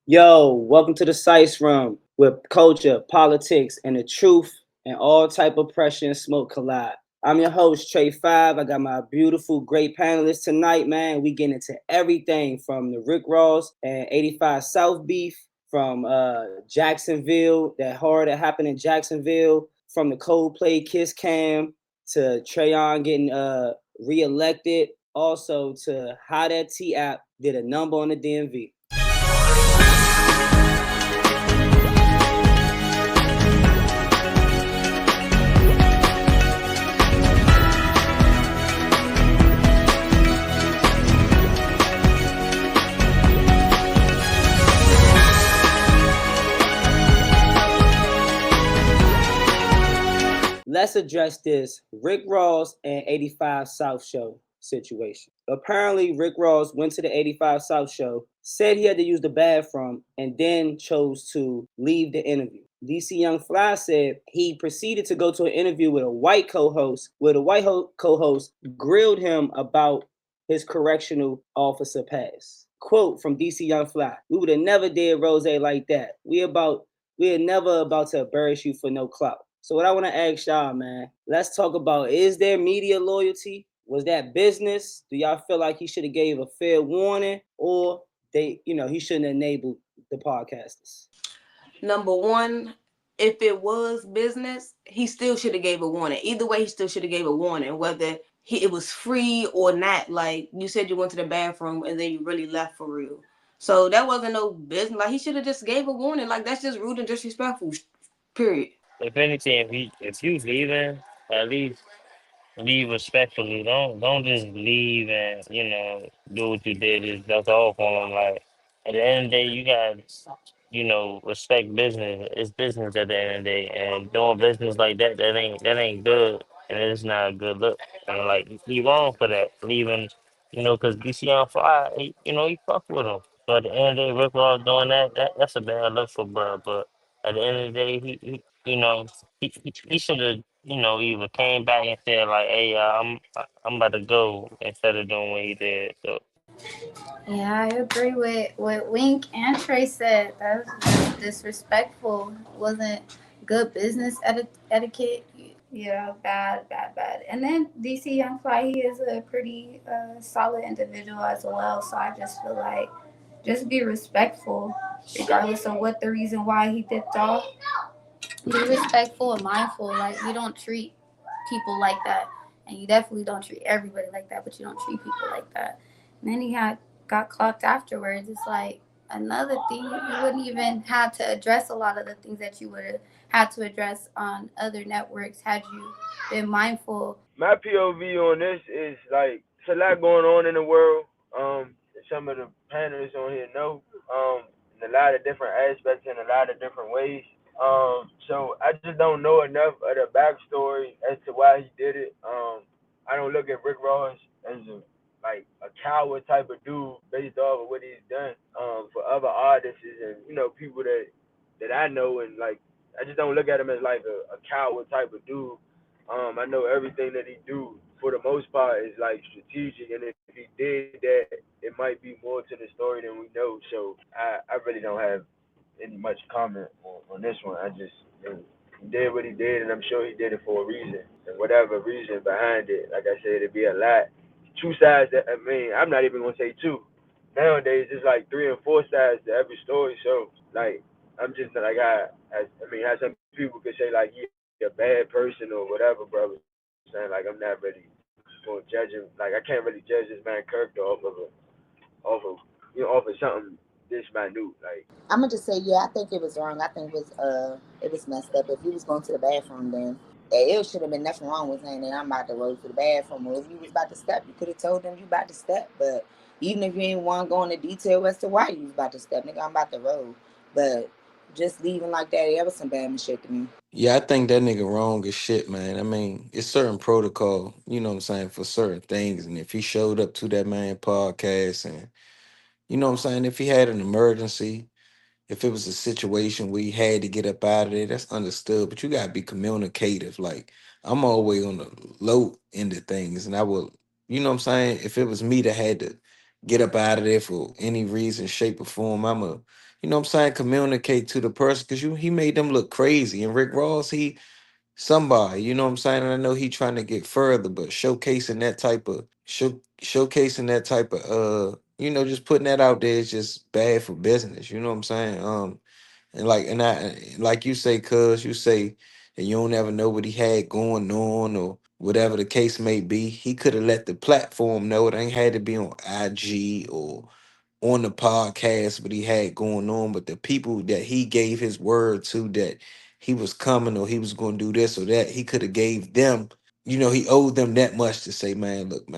Yo, welcome to the Sice Room, where culture, politics, and the truth and all type of pressure and smoke collide. I'm your host, Trey Five. I got my beautiful, great panelists tonight, man. We get into everything from the Rick Ross and 85 South beef, from Jacksonville, that horror that happened in Jacksonville, from the Coldplay Kiss Cam to Trayon getting reelected, also to how that T app did a number on the DMV. Let's address this Rick Ross and 85 South show situation. Apparently, Rick Ross went to the 85 South show, said he had to use the bathroom, and then chose to leave the interview. DC Young Fly said he proceeded to go to an interview with a white co-host, where the white co-host grilled him about his correctional officer pass. Quote from DC Young Fly: "We would have never did Rose like that. We're never about to embarrass you for no clout." So what I want to ask y'all, man, let's talk about, is there media loyalty? Was that business? Do y'all feel like he should have gave a fair warning, or he shouldn't enable the podcasters? Number one, if it was business, he still should have gave a warning. Either way, he still should have gave a warning, whether it was free or not. Like you said, you went to the bathroom and then you really left for real. So that wasn't no business. Like he should have just gave a warning. Like that's just rude and disrespectful. Period. If anything, if you leaving, at least leave respectfully. Don't just leave and do what you did. Is that's all for them. Like at the end of the day, you got respect business. It's business at the end of the day, and doing business like that ain't good, and it's not a good look. And like you wrong for that leaving. Because DC on fire, he fuck with him. So at the end of the day, Rick Ross doing that's a bad look for bro. But at the end of the day, he should have either came back and said like, "Hey, I'm about to go," instead of doing what he did. So Yeah, I agree with what Wink and Trey said. That was disrespectful. Wasn't good business etiquette. Yeah, bad, bad, bad. And then DC Young Fly, he is a pretty solid individual as well. So I just feel like just be respectful, regardless of what the reason why he did off. Be respectful and mindful. Like you don't treat people like that, and you definitely don't treat everybody like that. But you don't treat people like that. And then he got clocked afterwards. It's like another thing. You wouldn't even have to address a lot of the things that you would have had to address on other networks had you been mindful. My POV on this is like it's a lot going on in the world. Some of the panelists on here know. In a lot of different aspects in a lot of different ways. So I just don't know enough of the backstory as to why he did it. I don't look at Rick Ross as a coward type of dude based off of what he's done. For other artists and people that I know, and like I just don't look at him as like a coward type of dude. I know everything that he do for the most part is like strategic, and if he did that, it might be more to the story than we know. So I really don't have any much comment on this one. I just he did what he did, and I'm sure he did it for a reason, and whatever reason behind it. Like I said, it'd be a lot. Two sides. I mean, I'm not even gonna say two. Nowadays, it's like three and four sides to every story. So like, I'm just like I mean, how some people could say like he a bad person or whatever, bro. Saying like I'm not really gonna judge him. Like I can't really judge this man character off of something this minute. Like I'm gonna just say, yeah, I think it was wrong. I think it was messed up. If you was going to the bathroom, then it should have been nothing wrong with saying that I'm about to roll to the bathroom. Or if you was about to step, you could have told them you about to step. But even if you ain't want to go into detail as to why you was about to step, nigga, I'm about to roll. But just leaving like that, that was some bad shit to me. Yeah, I think that nigga wrong as shit, man. I mean, it's certain protocol, what I'm saying, for certain things. And if he showed up to that man podcast and, what I'm saying, if he had an emergency, if it was a situation where he had to get up out of there, that's understood. But you gotta be communicative. Like, I'm always on the low end of things. And I will, what I'm saying, if it was me that had to get up out of there for any reason, shape, or form, I'ma you know what I'm saying, communicate to the person because he made them look crazy. And Rick Ross, he somebody, you know what I'm saying? And I know he trying to get further, but showcasing that type of just putting that out there is just bad for business, you know what I'm saying? And like you say, cuz you say and you don't ever know what he had going on or whatever the case may be. He could have let the platform know. It ain't had to be on IG or on the podcast what he had going on, but the people that he gave his word to that he was coming or he was going to do this or that, he could have gave them, he owed them that much to say, man, look,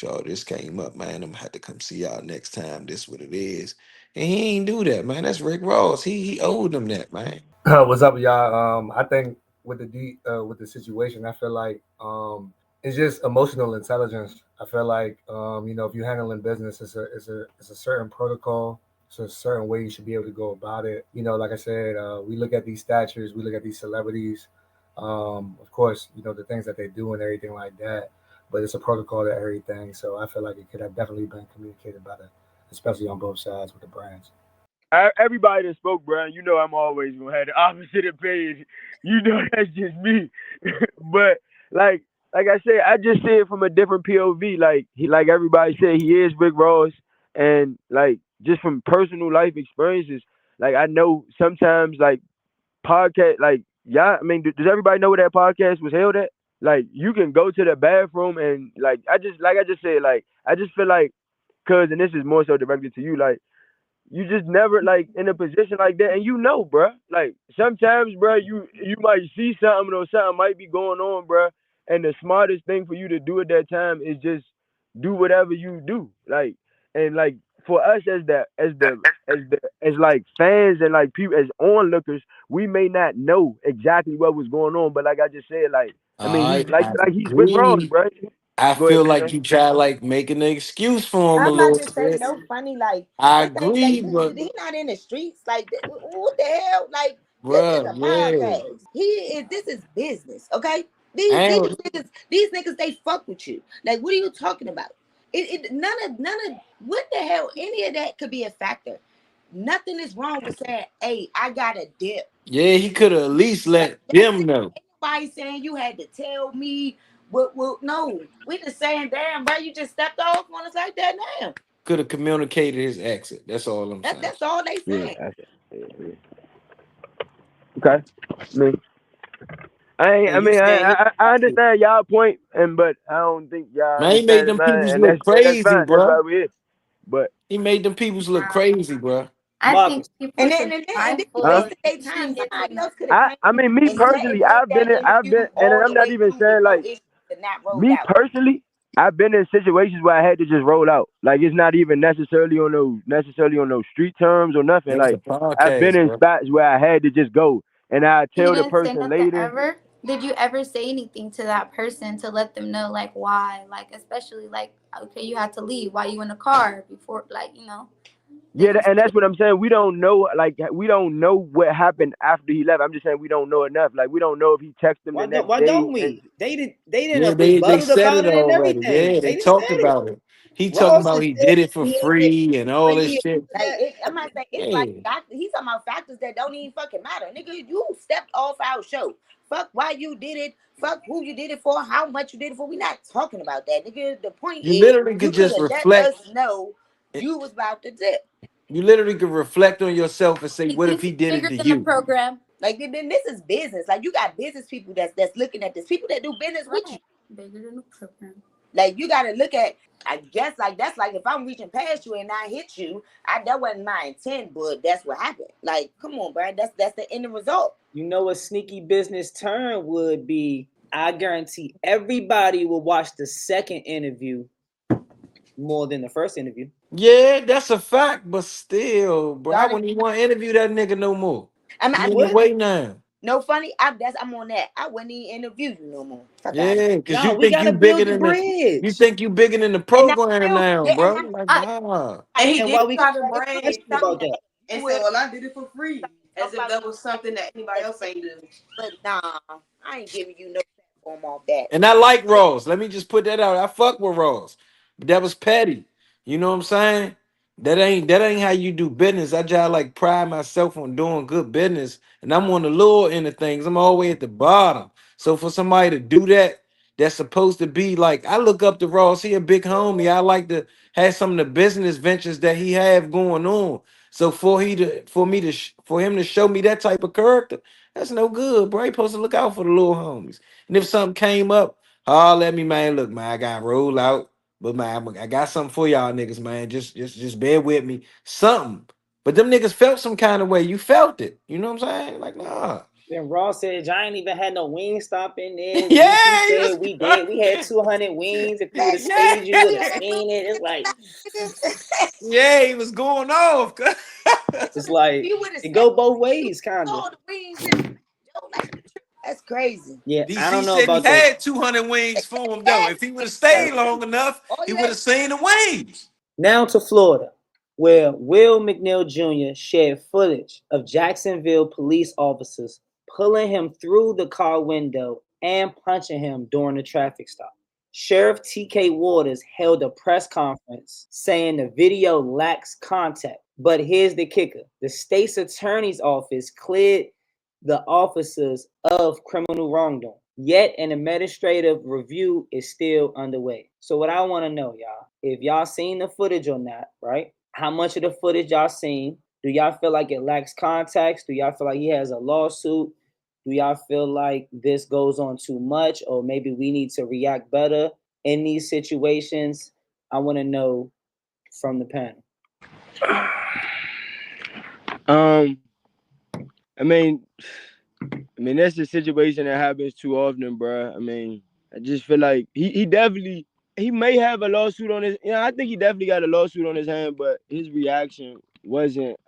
y'all, this came up, man. I'm gonna have to come see y'all next time. This what it is. And he ain't do that, man. That's Rick Ross. He owed them that, man. What's up, y'all? I think with the situation, I feel like it's just emotional intelligence. I feel like if you're handling business, it's a certain protocol. It's a certain way you should be able to go about it. Like I said, we look at these statues, we look at these celebrities. Of course, the things that they do and everything like that. But it's a protocol to everything. So I feel like it could have definitely been communicated better, especially on both sides with the brands. Everybody that spoke, bro, you know I'm always gonna have the opposite opinion. You know that's just me. But like like I said, I just see it from a different POV. Like everybody said, he is Rick Ross, and like just from personal life experiences, like I know sometimes like podcast, like yeah, I mean, does everybody know where that podcast was held at? Like you can go to the bathroom and like I just said, like I just feel like, cause and this is more so directed to you, like you just never like in a position like that, and bruh. Like sometimes, bruh, you might see something or something might be going on, bruh, and the smartest thing for you to do at that time is just do whatever you do, like and like for us as like fans and like people as onlookers, we may not know exactly what was going on, but like I just said, like I mean, he's like I he's Rick Ross, agree. bruh. I Go ahead, feel like man. you try like making an excuse for him a I'm about little to say bit. no funny like I that thing like agree, but he not in the streets like what the hell like this is bruh, a yeah. podcast. This is business, okay? I ain't, These niggas they fuck with you. Like what are you talking about? None of what the hell any of that could be a factor. Nothing is wrong with saying, "Hey, I got a dip." yeah, he could have at least Like let that's them it. know. Ain't nobody saying you had to tell me. What? No, we just saying, damn, bro, you just stepped off on us like that now. Could have communicated his exit. That's all I'm That saying. that's all they Yeah, saying. yeah. Okay. I mean, So you saying he I got you? understand y'all point, and but I don't think y'all Man, he made understand it, them man. peoples And look that's crazy, fine. That's why bruh. we're here. But He made them peoples look Wow. crazy, bruh. I think Marcus. people And should then be and then and then you mindful. huh? wasted You their time. shouldn't get Somebody taken. else could have came I mean, me and sat personally, and did that interview and all I'm the not way even through with saying no like issues and not rolled me out. personally. I've been in situations where I had to just roll out. Like it's not even necessarily on those street terms or nothing. It was a Like I've been podcast, in bruh. spots where I had to just go, and I You tell the didn't say person nothing later. ever. Did you ever say anything to that person to let them know, like, why? Like, especially, like, okay, you had to leave while you in the car before, like, Yeah, did you and say, that's what I'm saying. We don't know, like, we don't know what happened after he left. I'm just saying we don't know enough. Like, we don't know if he texted him the next Why day. don't And we? They Yeah, didn't they rebutted said about it it and already. everything. Yeah, they They just talked said it. about it. He talking Ross about just he said did it for he ain't get free and all free this and shit. all Like that. I'm not saying it's like Yeah. he's talking about factors that don't even fucking matter. Nigga, you stepped off our show. Fuck why you did it. Fuck who you did it for, how much you did it for. We not talking about that. Nigga, the point You is literally you could could just have let reflect. us know you was about to dip. You literally could reflect on yourself and say, he what if thinks he he's did it bigger to than the you? program? Like then this is business. Like you got business people that's looking at this. People that do business with you. Right. Bigger than the program. Like you gotta look at I guess like that's like if I'm reaching past you and I hit you, that wasn't my intent, but that's what happened. Like, come on, bro. That's the end result. You know a sneaky business turn would be, I guarantee everybody will watch the second interview more than the first interview. Yeah, that's a fact, but still, bro, I Starting wouldn't even want to interview that nigga no more. I He You in the would? way now. no funny. I'm on that. I wouldn't even interview you no more. Fuck out of here. Yeah, because No, we gotta build the you bridge. think you bigger than the And I program still now, yeah, and bro. I Like, I nah. like And he And did why we try to it's brag question something about that that? and said, will "Well, I did it for free," talk as if about that was something that anybody else ain't do. but nah, I ain't giving you no platform off that. And I like Ross. Let me just put that out. I fuck with Ross. But that was petty. You know what I'm saying? That ain't how you do business. I just like pride myself on doing good business, and I'm on the lower end of things. I'm all the way at the bottom. So for somebody to do that, that's supposed to be like, I look up to Ross. He a big homie. I like to have some of the business ventures that he have going on. So for him to show me that type of character, that's no good, bro. He supposed to look out for the little homies. And if something came up, let me, man. Look, man, I got roll out. But man, I got something for y'all niggas, man. Just bear with me. Something. But them niggas felt some kind of way. You felt it. You know what I'm saying? Like, nah. Then Ross said, "I ain't even had no wing stop in there." He Yeah, he said, was "We did. We had 200 wings. If you would have yeah, stayed, you would have seen it." It's like, yeah, he was going off. it's like You would have it said go both ways, kind of. all the wings in that's crazy. Yeah, I DC don't know said he about the. had 200 wings for him, though. If he would have stayed long enough, All he you would had have seen the wings. Now to Florida, where Will McNeil Jr. shared footage of Jacksonville police officers pulling him through the car window and punching him during the traffic stop. Sheriff T.K. Waters held a press conference saying the video lacks context. But here's the kicker: the state's attorney's office cleared the officers of criminal wrongdoing. Yet an administrative review is still underway. So what I want to know, y'all, if y'all seen the footage or not, right? How much of the footage y'all seen? Do y'all feel like it lacks context? Do y'all feel like he has a lawsuit? Do y'all feel like this goes on too much, or maybe we need to react better in these situations? I want to know from the panel. Um, I mean, that's a situation that happens too often, bro. I mean, I just feel like he definitely he may have a lawsuit on his. I think he definitely got a lawsuit on his hand, but his reaction wasn't.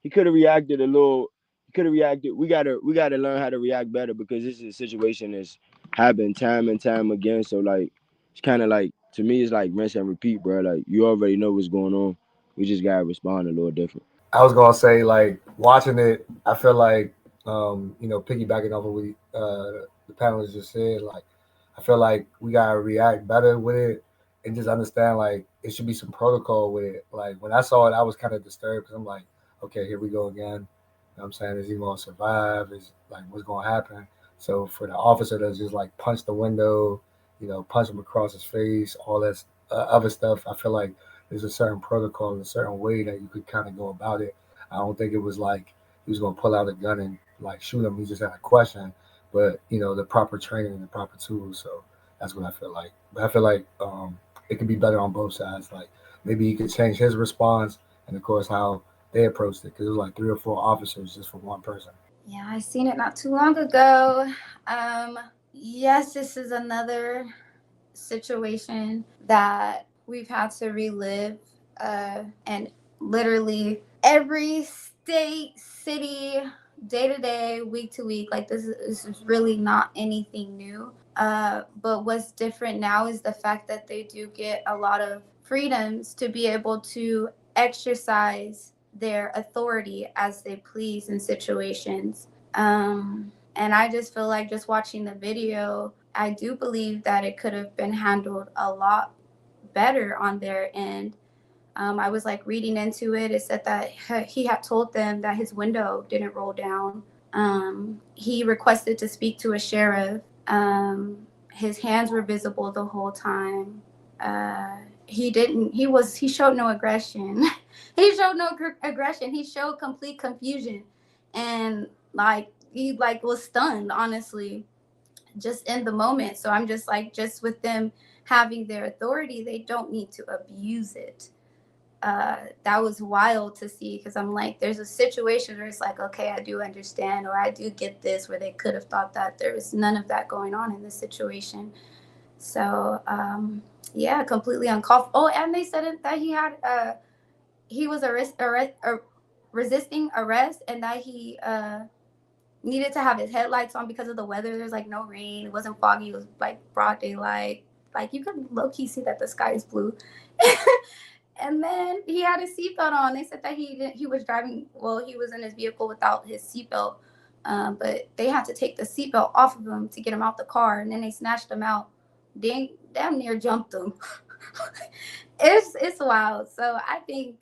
He could have reacted a little. He could have reacted. We gotta learn how to react better because this is a situation that's happened time and time again. So like, it's kind of like to me, it's like rinse and repeat, bro. Like you already know what's going on. We just gotta respond a little different. I was gonna say, like, watching it, I feel like, piggybacking off of what the panelists just said, like, I feel like we gotta react better with it and just understand, like, it should be some protocol with it. Like, when I saw it, I was kind of disturbed because I'm like, okay, here we go again. You know what I'm saying? Is he gonna survive? Is like, what's gonna happen? So for the officer to just like punch the window, punch him across his face, all that other stuff, I feel like there's a certain protocol and a certain way that you could kind of go about it. I don't think it was like he was going to pull out a gun and like shoot him. He just had a question, but the proper training and the proper tools. So that's what I feel like. But I feel like it could be better on both sides. Like maybe he could change his response and of course how they approached it because it was like 3 or 4 officers just for one person. Yeah, I seen it not too long ago. Yes, this is another situation that we've had to relive, and literally every state, city, day to day, week to week, like this is really not anything new. But what's different now is the fact that they do get a lot of freedoms to be able to exercise their authority as they please in situations. And I just feel like just watching the video, I do believe that it could have been handled a lot better on their end. I was like reading into it. It said that he had told them that his window didn't roll down. He requested to speak to a sheriff. His hands were visible the whole time. He didn't. He showed no aggression. He showed no aggression. He showed complete confusion, and like he like was stunned, honestly, just in the moment. So I'm just like, just with them having their authority, they don't need to abuse it. That was wild to see because I'm like, there's a situation where it's like, okay, I do understand or I do get this, where they could have thought that there was none of that going on in this situation. So yeah, completely uncalled. Oh, and they said that he was resisting arrest, and that he needed to have his headlights on because of the weather. There's like no rain. It wasn't foggy. It was like broad daylight. Like you could low key see that the sky is blue. And then he had his seatbelt on. They said that he was driving. Well, he was in his vehicle without his seatbelt. But they had to take the seatbelt off of him to get him out the car, and then they snatched him out. They damn near jumped him. it's wild. So I think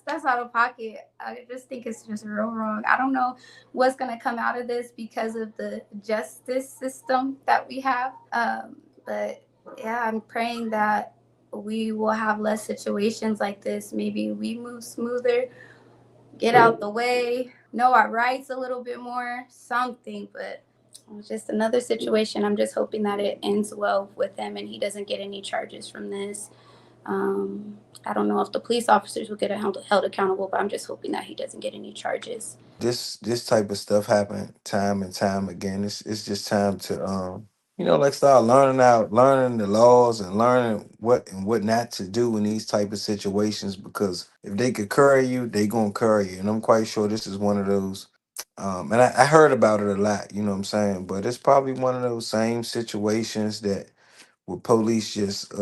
that's out of pocket. I just think it's just real wrong. I don't know what's gonna come out of this because of the justice system that we have. But yeah, I'm praying that we will have less situations like this. Maybe we move smoother, get out the way, know our rights a little bit more, something. But it's just another situation. I'm just hoping that it ends well with him and he doesn't get any charges from this. I don't know if the police officers will get held accountable, but I'm just hoping that he doesn't get any charges. This type of stuff happen time and time again. It's just time to like start learning the laws and learning what and what not to do in these type of situations, because if they could curry you, they gonna curry you. And I'm quite sure this is one of those. And I heard about it a lot, you know what I'm saying? But it's probably one of those same situations that where police just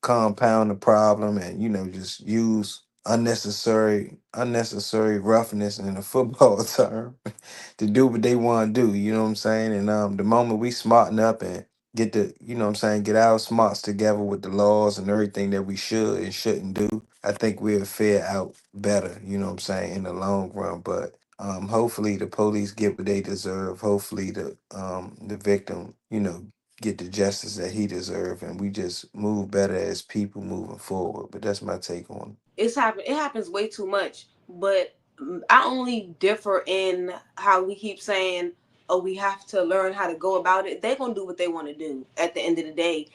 compound the problem and just use unnecessary roughness in a football term to do what they want to do, you know what I'm saying? And the moment we smarten up and get the get our smarts together with the laws and everything that we should and shouldn't do, I think we'll fare out better, you know what I'm saying, in the long run. But hopefully the police get what they deserve. Hopefully the victim, get the justice that he deserves, and we just move better as people moving forward. But that's my take on it. It happens way too much. But I only differ in how we keep saying, oh, we have to learn how to go about it. They're gonna do what they want to do at the end of the day.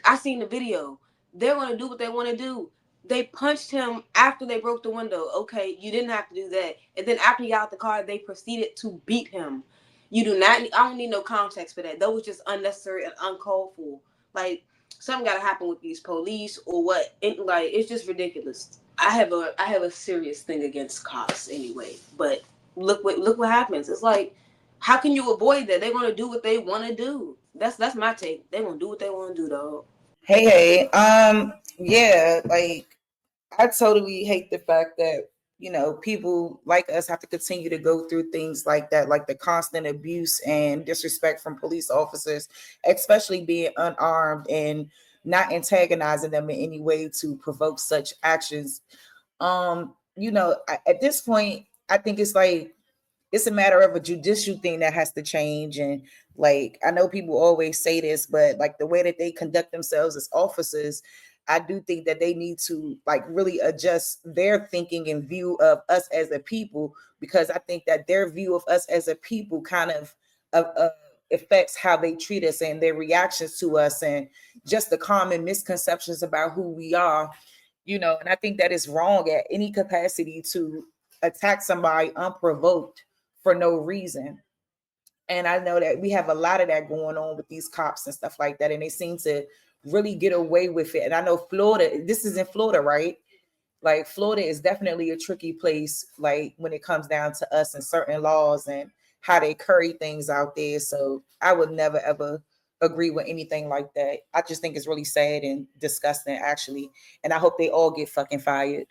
I seen the video. They're gonna do what they want to do. They punched him after they broke the window. Okay, you didn't have to do that. And then after he got out the car, they proceeded to beat him. You do not I don't need no context for that. That was just unnecessary and uncalled for. Like, something got to happen with these police or what. It's just ridiculous. I have a serious thing against cops anyway, but look what happens. It's like, how can you avoid that? They're gonna do what they want to do. That's my take. They're gonna do what they want to do, dog. Hey, yeah, like I totally hate the fact that people like us have to continue to go through things like that, like the constant abuse and disrespect from police officers, especially being unarmed and not antagonizing them in any way to provoke such actions. At this point, I think it's a matter of a judicial thing that has to change. And like, I know people always say this, but like the way that they conduct themselves as officers, I do think that they need to like really adjust their thinking and view of us as a people, because I think that their view of us as a people kind of affects how they treat us and their reactions to us, and just the common misconceptions about who we are. And I think that is wrong at any capacity to attack somebody unprovoked for no reason. And I know that we have a lot of that going on with these cops and stuff like that, and they seem to really get away with it. And I know Florida, this is in Florida, right? Like Florida is definitely a tricky place, like when it comes down to us and certain laws and how they curry things out there. So I would never ever agree with anything like that. I just think it's really sad and disgusting, actually. And I hope they all get fucking fired.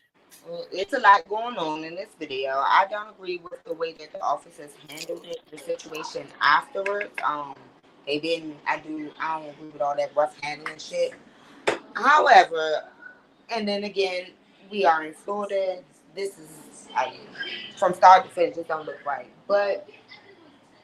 Well, it's a lot going on in this video. I don't agree with the way that the officers handled it, the situation afterwards. They didn't. I don't agree with all that rough handling shit. However, and then again, we are in Florida. This is, from start to finish, it don't look right. But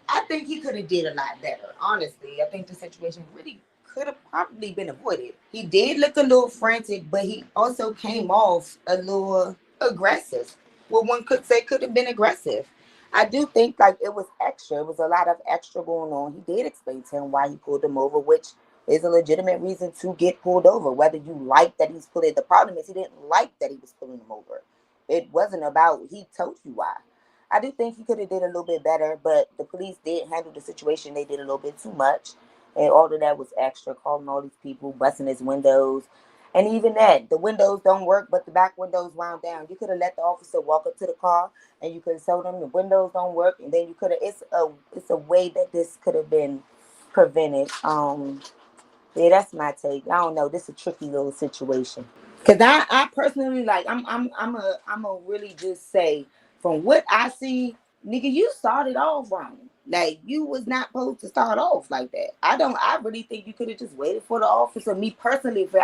I think he could have did a lot better. Honestly, I think the situation really could have probably been avoided. He did look a little frantic, but he also came off a little aggressive. Well, one could say could have been aggressive. I do think like it was extra. It was a lot of extra going on. He did explain to him why he pulled him over, which is a legitimate reason to get pulled over. Whether you like that he's pulling, the problem is he didn't like that he was pulling him over. It wasn't about, he told you why. I do think he could have did a little bit better, but the police did handle the situation. They did a little bit too much, and all of that was extra. Calling all these people, busting his windows, and even that, the windows don't work, but the back windows wound down. You could have let the officer walk up to the car, and you could have told them the windows don't work, and then you could have. It's a way that this could have been prevented. Yeah, that's my take. I don't know. This is a tricky little situation. Cause I personally like I'm a really just say from what I see, nigga, you started off wrong. Like you was not supposed to start off like that. I really think you could have just waited for the officer. Me personally, if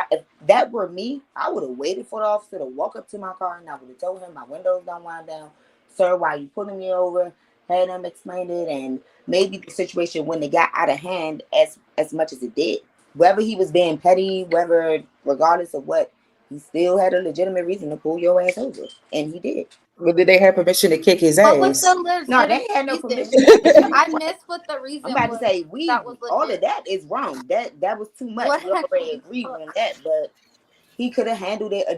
that were me, I would have waited for the officer to walk up to my car and I would have told him my windows don't wind down. Sir, why you pulling me over? Had him explain it, and maybe the situation when it got out of hand as much as it did. Whether he was being petty, whether regardless of what, he still had a legitimate reason to pull your ass over. And he did. Well, did they have permission to kick his What was ass? the No, they legitimate had no reason? permission. I missed what the I'm reason about to was. say That was all of legit. that is wrong. That was too much. What We already actually agreed took? on that, but he could have handled it a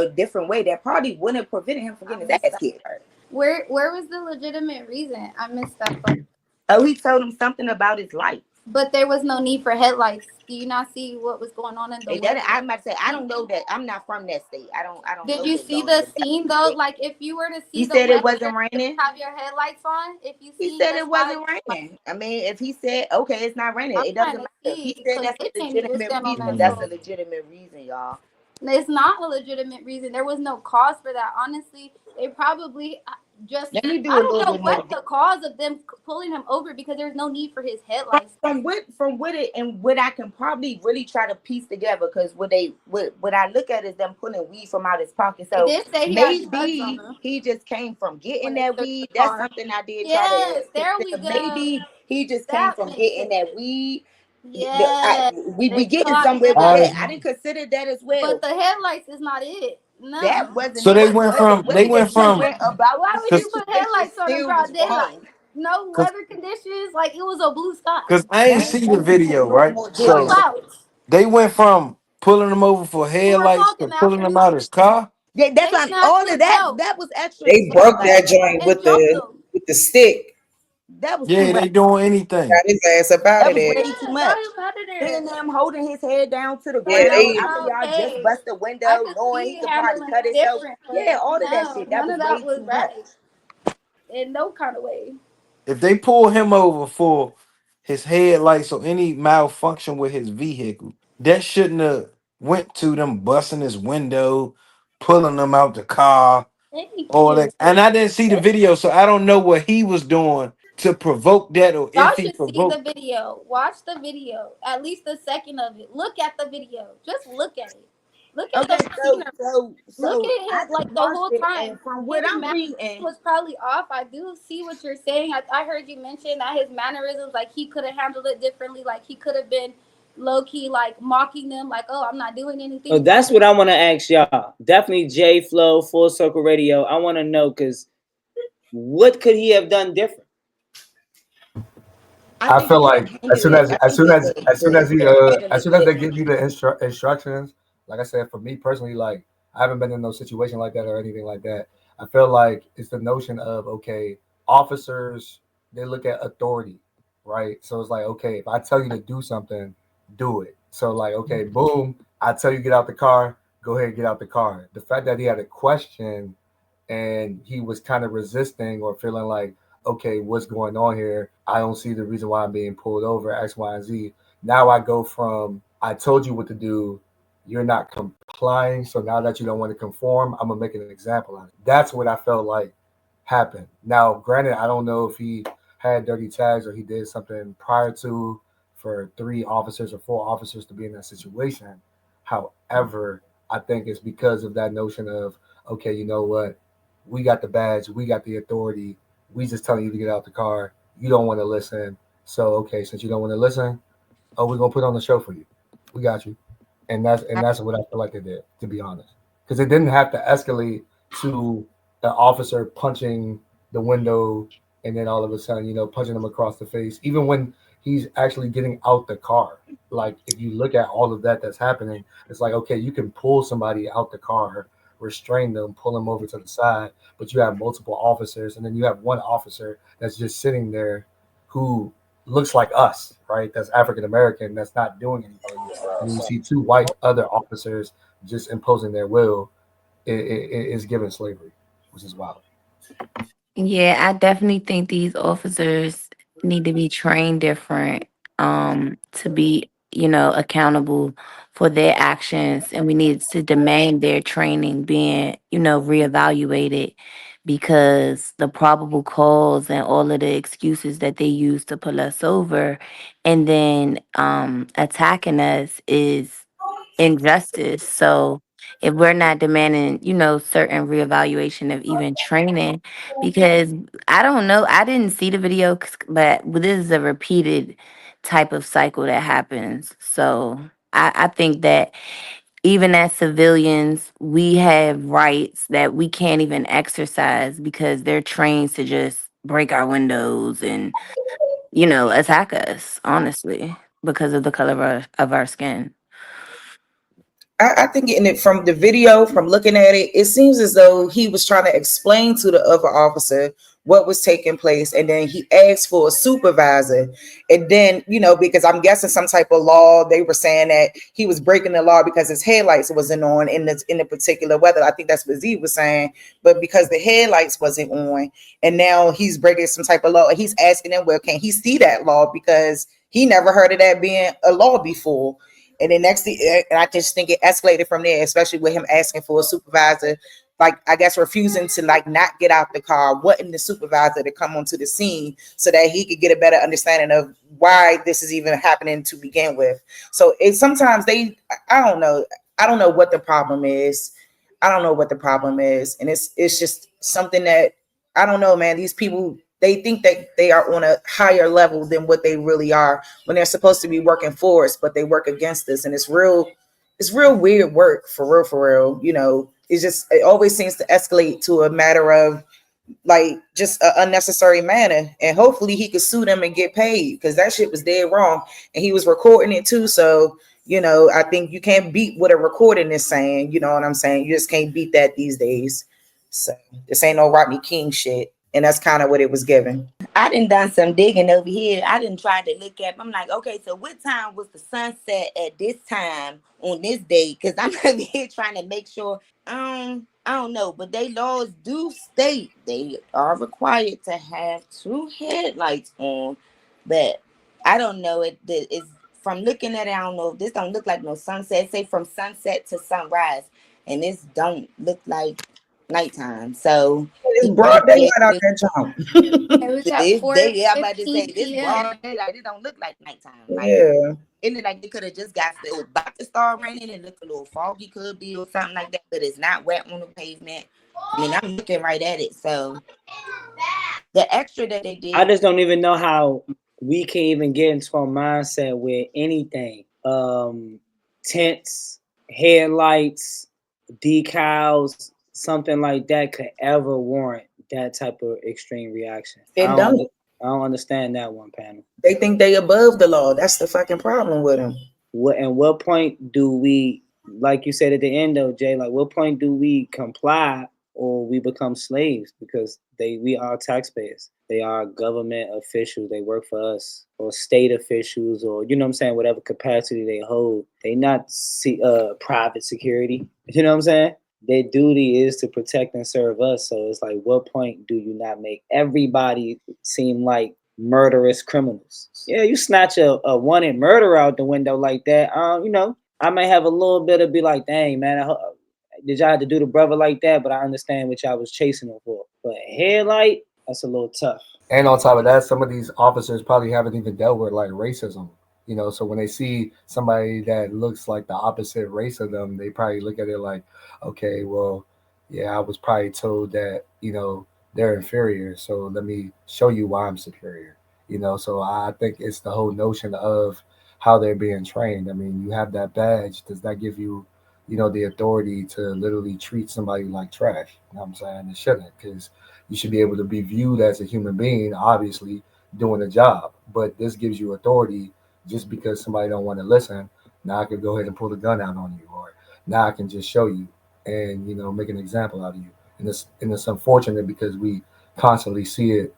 different way that probably wouldn't have prevented him from I getting his missed ass that kicked. part. Where was the legitimate reason? I missed that part. Oh, he told him something about his life. But there was no need for headlights. Do you not see what was going on in the And that window? I'm about to say, I don't know that. I'm not from that state. I don't Did know you the see laws the of scene though? that. Like if you were to He see the said it weather, wasn't you raining. have your headlights on. If you He see said the it sky, wasn't raining. I mean, if he said, okay, it's not raining, I'm it trying doesn't to matter. If he see said because that's they a can't even legitimate stand on reason, that. that's a So legitimate reason, y'all. it's not a legitimate reason. There was no cause for that. Honestly, they probably just, Let me do I a don't little know bit more. what the cause of them pulling him over because there's no need for his headlights. From what it and what I can probably really try to piece together, because what I look at is them pulling weed from out his pocket. They So did say he had drugs on maybe him he just came from when getting they that searched the weed. That's car. something I did try to Yes, there we consider. go. Maybe he just came That from makes getting sense. that weed. Yes, We they getting caught somewhere with that. that. I didn't consider that as But well. the headlights is not it. That No. wasn't So it. they went from What they they went just from went about Why the would you because put situation headlights on in still was broad daylight? wrong. No weather conditions. Like it was a blue sky. because I ain't see the Let me do a video, little right? more No digging. So clouds. they went from pulling him over for We were headlights to talking pulling after him he out his car. Yeah, that's they like snatched all of his that. belt That was extra as They fuck. broke Like that joint and jumped him. with the stick. that was too Yeah, much. they doing anything. Got his ass up out That of was there. way too Yeah, got much. him out of there. Then them holding his head down to the Yeah, Like that ground was they after not y'all just okay. bust the I window, could knowing he see could probably handling cut it himself. different, Yeah, but all of that no, shit. That none was of that way was too much. right in no kind of way. If they pull him over for his headlights or any malfunction with his vehicle, that shouldn't have went to them busting his window, pulling him out the car, Thank all you. that. And I didn't see the video, so I don't know what he was doing to provoke that or Y'all if he should see the provoked. video. Watch the video. At least a second of it. Look at the video. Just look at it. Look at Okay, the scenery. Look so at I him like just the watched whole it, and time. from what His I'm mannerisms reading, was probably off. I do see what you're saying. I heard you mention that his mannerisms, like he could have handled it differently. Like he could have been low key, like mocking them, like, oh, I'm not doing So anything. that's what I want to ask y'all. Definitely J Flow, Full Circle Radio. I want to know because what could he have done different? I I think feel he could have like as handled soon it. as I as think soon as as soon as he he could have handled as it soon as they different. give you the instructions, like I said, for me personally, like I haven't been in no situation like that or anything like that. I feel like it's the notion of okay, officers they look at authority, right? So it's like okay, if I tell you to do something, do it. So like okay, boom, I tell you get out the car, go ahead and get out the car. The fact that he had a question and he was kind of resisting or feeling like, okay, what's going on here? I don't see the reason why I'm being pulled over, X, Y, and Z. Now I go from, I told you what to do, you're not complying. So now that you don't want to conform, I'm going to make an example out of it. That's what I felt like happened. Now, granted, I don't know if he had dirty tags or he did something prior to for 3 officers or 4 officers to be in that situation. However, I think it's because of that notion of, okay, you know what? We got the badge, we got the authority. We just telling you to get out the car. You don't want to listen. So okay, since you don't want to listen, oh, we're gonna put on the show for you. We got you. And that's what I feel like they did, to be honest. Because it didn't have to escalate to an officer punching the window and then all of a sudden, punching him across the face. Even when he's actually getting out the car. Like if you look at all of that that's happening, it's like okay, you can pull somebody out the car, restrain them, pull them over to the side, but you have multiple officers, and then you have one officer that's just sitting there who looks like us, right? That's African American, that's not doing anything. And you see 2 white other officers just imposing their will. It is given slavery, which is wild. Yeah, I definitely think these officers need to be trained different to be, accountable for their actions, and we need to demand their training being, reevaluated because the probable cause and all of the excuses that they use to pull us over and then attacking us is injustice. So if we're not demanding, certain reevaluation of even training, because I don't know, I didn't see the video, but this is a repeated type of cycle that happens. So I think that even as civilians, we have rights that we can't even exercise because they're trained to just break our windows and, attack us, honestly, because of the color of our skin. I think in it from the video, from looking at it, it seems as though he was trying to explain to the other officer what was taking place, and then he asked for a supervisor, and then because I'm guessing some type of law, they were saying that he was breaking the law because his headlights wasn't on in the particular weather. I think that's what Z was saying, but because the headlights wasn't on, and now he's breaking some type of law. He's asking them, well, can he see that law because he never heard of that being a law before. And then next thing, and I just think it escalated from there, especially with him asking for a supervisor, like I guess refusing to like not get out the car, wanting the supervisor to come onto the scene so that he could get a better understanding of why this is even happening to begin with. So it sometimes I don't know, what the problem is. I don't know what the problem is, and it's just something that I don't know, man. These people, they think that they are on a higher level than what they really are when they're supposed to be working for us, but they work against us, and it's real weird work for real, for real. It always seems to escalate to a matter of like just an unnecessary manner, and hopefully he could sue them and get paid because that shit was dead wrong, and he was recording it too. So I think you can't beat what a recording is saying. You know what I'm saying? You just can't beat that these days. So this ain't no Rodney King shit, and that's kind of what it was given. I done some digging over here. I didn't try to look at. I'm like, okay, so what time was the sunset at this time on this day? Because I'm over here trying to make sure. I don't know, but they laws do state they are required to have two headlights on, but I don't know. It's from looking at it. I don't know if this don't look like no sunset. Say from sunset to sunrise, and this don't look like nighttime. So It's he broad daylight probably out there, John. It was at this four day, I'm about to say fifteen this broad p.m. daylight. It don't look like nighttime. Like Yeah. it look like it could have just got it was about to start raining and look a little foggy, could be or something like that. But it's not wet on the pavement. I mean, I'm looking right at it. So the extra that they I did, just don't even know how we can even get into a mindset where anything, tents, headlights, decals, something like that could ever warrant that type of extreme reaction. It don't. I don't understand that one, panel. They think they above the law. That's the fucking problem with them. What point do we, like you said at the end though, Jay, like what point do we comply or we become slaves because we are taxpayers. They are government officials. They work for us, or state officials, or you know what I'm saying, whatever capacity they hold. They not private security. You know what I'm saying? Their duty is to protect and serve us. So it's like, what point do you not make everybody seem like murderous criminals? Yeah, you snatch a wanted murderer out the window like that. I may have a little bit of be like, dang man, did y'all have to do the brother like that? But I understand what y'all was chasing him for. But headlight, that's a little tough. And on top of that, some of these officers probably haven't even dealt with like racism. So when they see somebody that looks like the opposite race of them, they probably look at it like, okay, well, yeah, I was probably told that, they're inferior. So let me show you why I'm superior. So I think it's the whole notion of how they're being trained. I mean, you have that badge. Does that give you, the authority to literally treat somebody like trash? You know what I'm saying? It shouldn't, because you should be able to be viewed as a human being, obviously doing a job. But this gives you authority just because somebody don't want to listen. Now I can go ahead and pull the gun out on you, or now I can just show you and make an example out of you. And it's unfortunate because we constantly see it,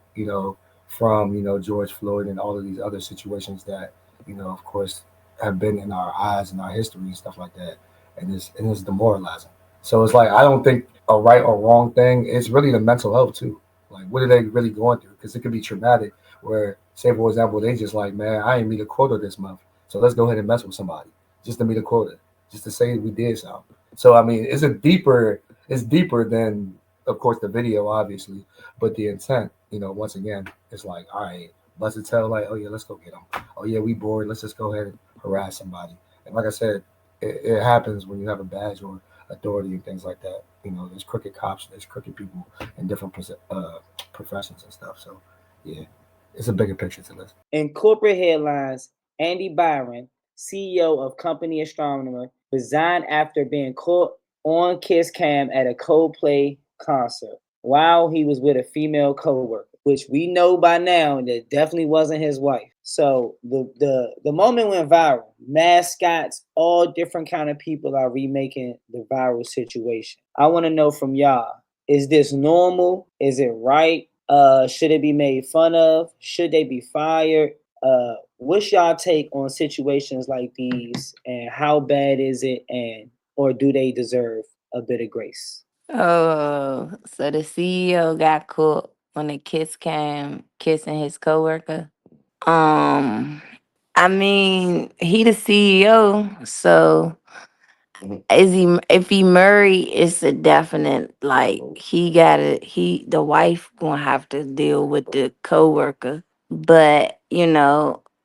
from George Floyd and all of these other situations that of course have been in our eyes and our history and stuff like that, and it's demoralizing. So it's like I don't think a right or wrong thing. It's really the mental health too. Like what are they really going through? Because it could be traumatic. Where say for example they just like, man, I ain't meet a quota this month, so let's go ahead and mess with somebody just to meet a quota, just to say we did something. So I mean, it's deeper than of course, the video, obviously, but the intent, once again, is like, all right, busted tail, like, oh yeah, let's go get them. Oh yeah, we bored. Let's just go ahead and harass somebody. And like I said, it happens when you have a badge or authority and things like that. There's crooked cops, there's crooked people in different professions and stuff. So, yeah, it's a bigger picture to this. In corporate headlines, Andy Byron, CEO of Company Astronomer, resigned after being caught on kiss cam at a Coldplay concert while he was with a female coworker, which we know by now that definitely wasn't his wife. So the moment went viral. Mascots, all different kind of people are remaking the viral situation. I want to know from y'all, is this normal? Is it right? Should it be made fun of? Should they be fired? What's y'all take on situations like these, and how bad is it, and or do they deserve a bit of grace? Oh, so the CEO got caught on the kiss cam kissing his coworker. Um, I mean, he the CEO, so is he? If he married, it's a definite like he got to the wife gonna have to deal with the coworker. But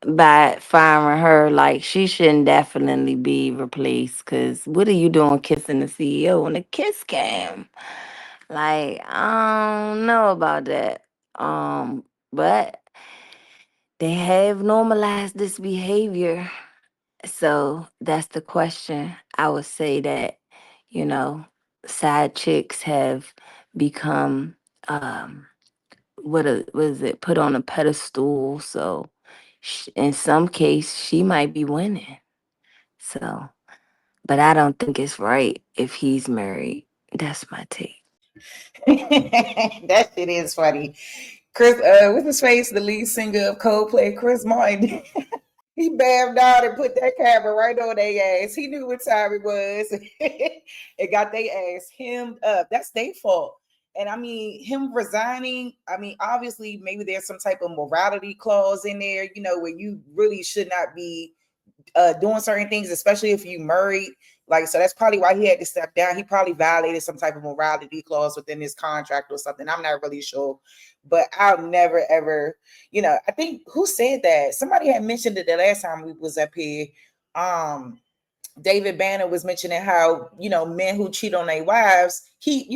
by firing her, like she shouldn't definitely be replaced. Cause what are you doing kissing the CEO on a kiss cam? Like I don't know about that. But they have normalized this behavior. So that's the question. I would say that, you know, side chicks have become what is it, put on a pedestal. So in some case she might be winning. So, but I don't think it's right if he's married. That's my take. That shit is funny. Chris, what's his face? The lead singer of Coldplay, Chris Martin. He bammed out and put that camera right on their ass. He knew what time it was. It got their ass hemmed up. That's their fault. And I mean, him resigning, I mean, obviously, maybe there's some type of morality clause in there, where you really should not be doing certain things, especially if you married. Like, so that's probably why he had to step down. He probably violated some type of morality clause within his contract or something. I'm not really sure, but I'll never ever, I think who said that? Somebody had mentioned it the last time we was up here. David Banner was mentioning how, men who cheat on their wives, he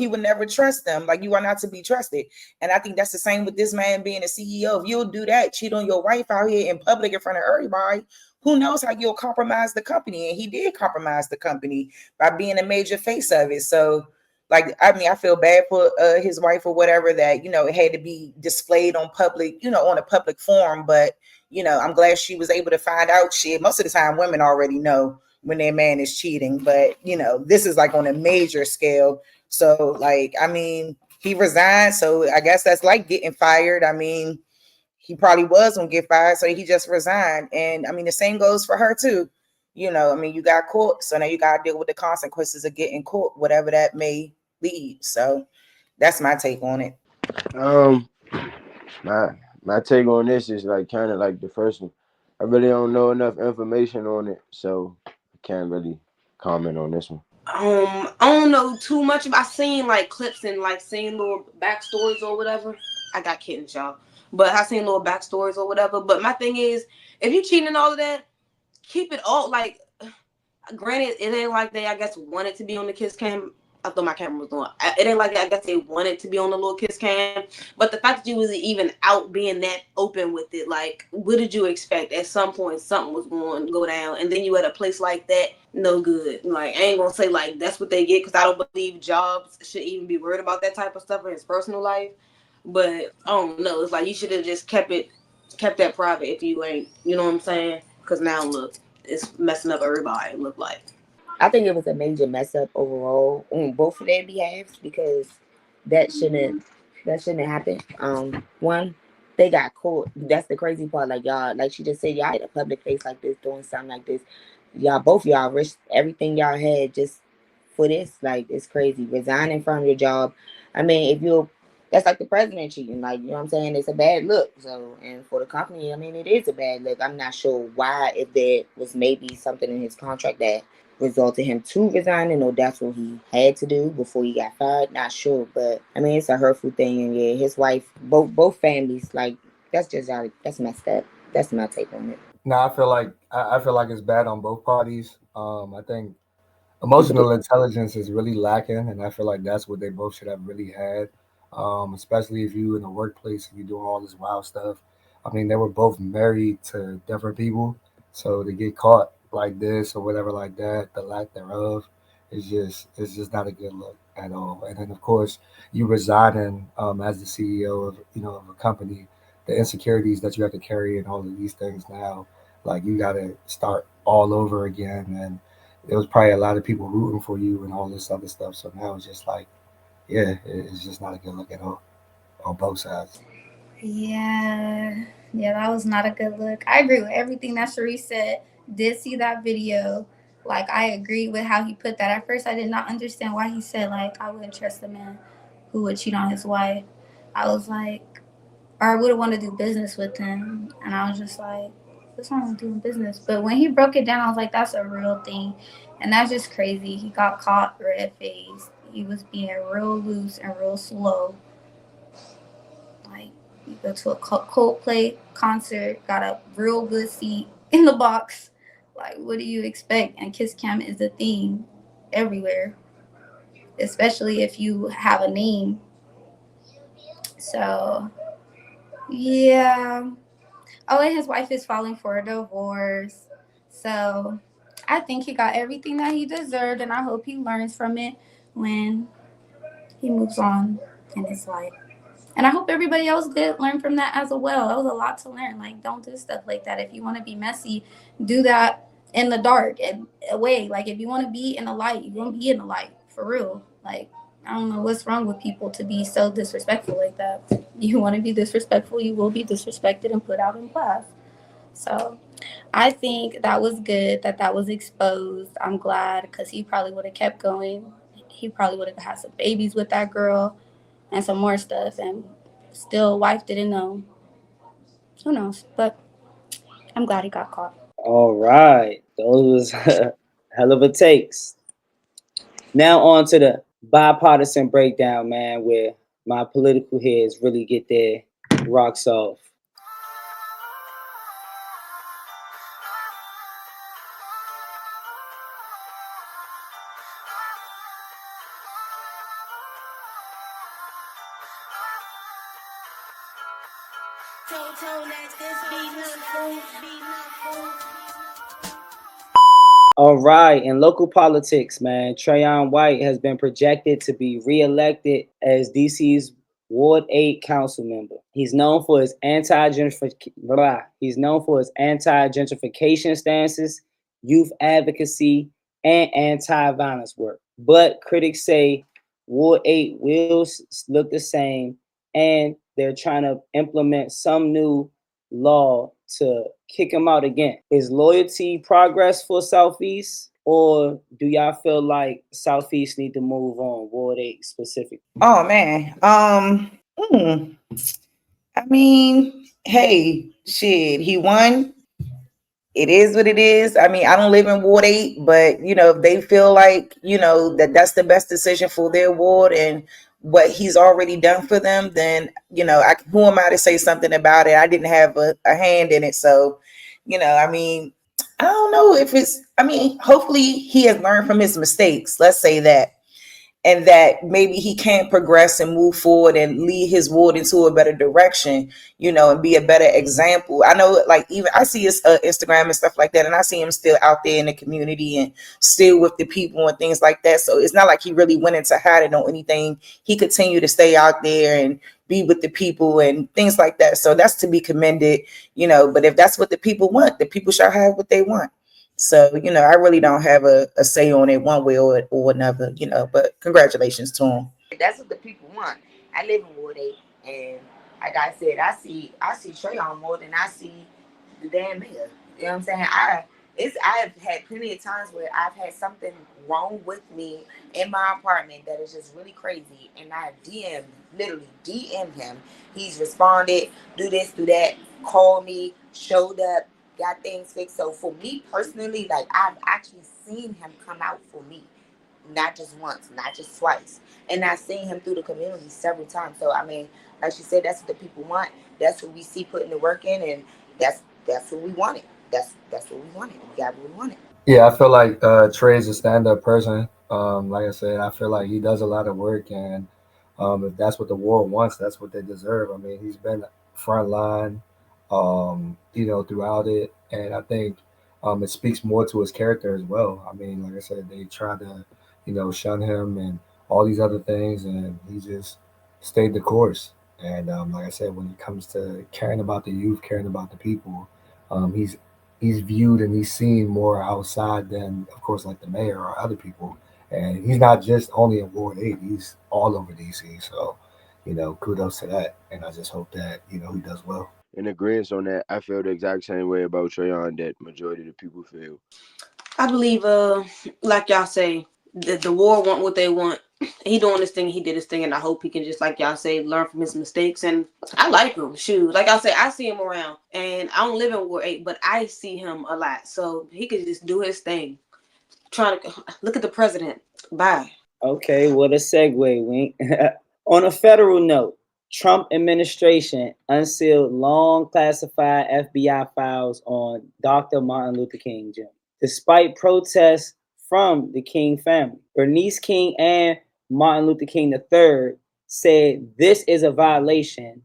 would never trust them. Like, you are not to be trusted. And I think that's the same with this man being a CEO. If you'll do that, cheat on your wife out here in public in front of everybody, who knows how you'll compromise the company. And he did compromise the company by being a major face of it. So, like, I mean, I feel bad for his wife or whatever that, it had to be displayed on public, on a public forum. But, I'm glad she was able to find out shit. Most of the time, women already know when their man is cheating, but this is like on a major scale. So, like, I mean, he resigned, so I guess that's like getting fired. I mean, he probably was gonna get fired, so he just resigned. And I mean, the same goes for her too. I mean, you got caught, so now you gotta deal with the consequences of getting caught, whatever that may lead. So that's my take on it. Um, my my take on this is like kind of like the first one. I really don't know enough information on it, so I can't really comment on this one. I don't know too much. I seen like clips and like seen little backstories or whatever. I got kittens, y'all, but I seen little backstories or whatever. But my thing is, if you cheating and all of that, keep it all like. Granted, it ain't like they, I guess, wanted to be on the kiss cam. I thought my camera was on. It ain't like I guess they wanted to be on the little kiss cam. But the fact that you was even out being that open with it, like, what did you expect? At some point, something was going to go down, and then you at a place like that, no good. Like, I ain't gonna say like that's what they get because I don't believe Jobs should even be worried about that type of stuff in his personal life. But I don't know. It's like you should have just kept that private if you ain't. You know what I'm saying? Because now look, it's messing up everybody. It look like. I think it was a major mess up overall on both of their behalves because that shouldn't that shouldn't happen. One, they got caught. That's the crazy part. Like y'all, like she just said, y'all had a public face like this doing something like this. Y'all both y'all risked everything y'all had just for this. Like it's crazy. Resigning from your job. I mean, if you that's like the president cheating. Like, you know what I'm saying? It's a bad look. So, and for the company, I mean, it is a bad look. I'm not sure why, if there was maybe something in his contract that resulted him to resigning, or that's what he had to do before he got fired. Not sure, but I mean it's a hurtful thing, and yeah, his wife, both families, like that's just that's messed up. That's my take on it. No, I feel like it's bad on both parties. I think emotional intelligence is really lacking, and I feel like that's what they both should have really had. Especially if you in the workplace and you doing all this wild stuff. I mean, they were both married to different people, so to get caught like this or whatever like that, the lack thereof, it's just not a good look at all. And then of course you resigning as the CEO of of a company, the insecurities that you have to carry and all of these things now, like you got to start all over again. And there was probably a lot of people rooting for you and all this other stuff. So now it's just like, yeah, it's just not a good look at all on both sides. Yeah, yeah, that was not a good look. I agree with everything that Sharice said. Did see that video. Like, I agree with how he put that. At first, I did not understand why he said, like, I wouldn't trust a man who would cheat on his wife. I was like, or I wouldn't want to do business with him. And I was just like, what's wrong with doing business? But when he broke it down, I was like, that's a real thing. And that's just crazy. He got caught red faced. He was being real loose and real slow. Like, you go to a Coldplay concert, got a real good seat in the box. Like, what do you expect? And kiss cam is a thing everywhere, especially if you have a name. So, yeah. Oh, and his wife is filing for a divorce. So, I think he got everything that he deserved, and I hope he learns from it when he moves on in his life. And I hope everybody else did learn from that as well. That was a lot to learn. Like, don't do stuff like that. If you want to be messy, do that in the dark and away. Like, if you want to be in the light, you want to be in the light for real. Like, I don't know what's wrong with people to be so disrespectful like that. You want to be disrespectful, you will be disrespected and put out in class. So I think that was good that that was exposed. I'm glad because he probably would have kept going. He probably would have had some babies with that girl and some more stuff, and still wife didn't know. Who knows? But I'm glad he got caught. All right, those was hell of a takes. Now on to the bipartisan breakdown, man, where my political heads really get their rocks off. All right, in local politics, man, Trayon White has been projected to be reelected as DC's Ward 8 council member. He's known for his anti-gentrification stances, youth advocacy, and anti-violence work. But critics say Ward 8 will look the same, and they're trying to implement some new law to kick him out again. Is loyalty progress for Southeast, or do y'all feel like Southeast need to move on, Ward 8 specifically? Oh man. Hmm. I mean, hey, shit, he won. It is what it is. I mean, I don't live in Ward 8, but if they feel like, that that's the best decision for their ward and what he's already done for them, then, who am I to say something about it? I didn't have a hand in it. So, I mean, I don't know if hopefully he has learned from his mistakes. Let's say that, and that maybe he can progress and move forward and lead his ward into a better direction, and be a better example. I know, like, even I see his Instagram and stuff like that, and I see him still out there in the community and still with the people and things like that. So it's not like he really went into hiding on anything. He continued to stay out there and be with the people and things like that. So that's to be commended, but if that's what the people want, the people shall have what they want. So, I really don't have a say on it one way or another, but congratulations to him. That's what the people want. I live in Ward 8, and like I said, I see Trayon more than I see the damn mayor. You know what I'm saying? I've had plenty of times where I've had something wrong with me in my apartment that is just really crazy, and I literally DM him. He's responded, do this, do that, call me, showed up. got things fixed. So for me personally, like I've actually seen him come out for me, not just once, not just twice, and I've seen him through the community several times. So I mean, like she said, that's what the people want. That's what we see putting the work in, and that's what we wanted. That's what we wanted. We got what we wanted. Yeah, I feel like Trey's a stand-up person. Like I said, I feel like he does a lot of work, and if that's what the world wants, that's what they deserve. I mean, he's been front line, throughout it, and I think it speaks more to his character as well. I mean, like I said, they tried to, shun him and all these other things, and he just stayed the course. And like I said, when it comes to caring about the youth, caring about the people, he's viewed and he's seen more outside than, of course, like the mayor or other people. And he's not just only in Ward 8, he's all over DC. So, kudos to that. And I just hope that, he does well. In agreement on that, I feel the exact same way about Trayon that majority of the people feel. I believe, like y'all say, the war want what they want. He doing this thing, he did his thing, and I hope he can just, like y'all say, learn from his mistakes. And I like him. Shoot, like I say, I see him around, and I don't live in Ward 8, but I see him a lot, so he could just do his thing. Trying to look at the president. Bye. Okay, what a segue, Wink. On a federal note, Trump administration unsealed long classified FBI files on Dr. Martin Luther King Jr. Despite protests from the King family, Bernice King and Martin Luther King III said this is a violation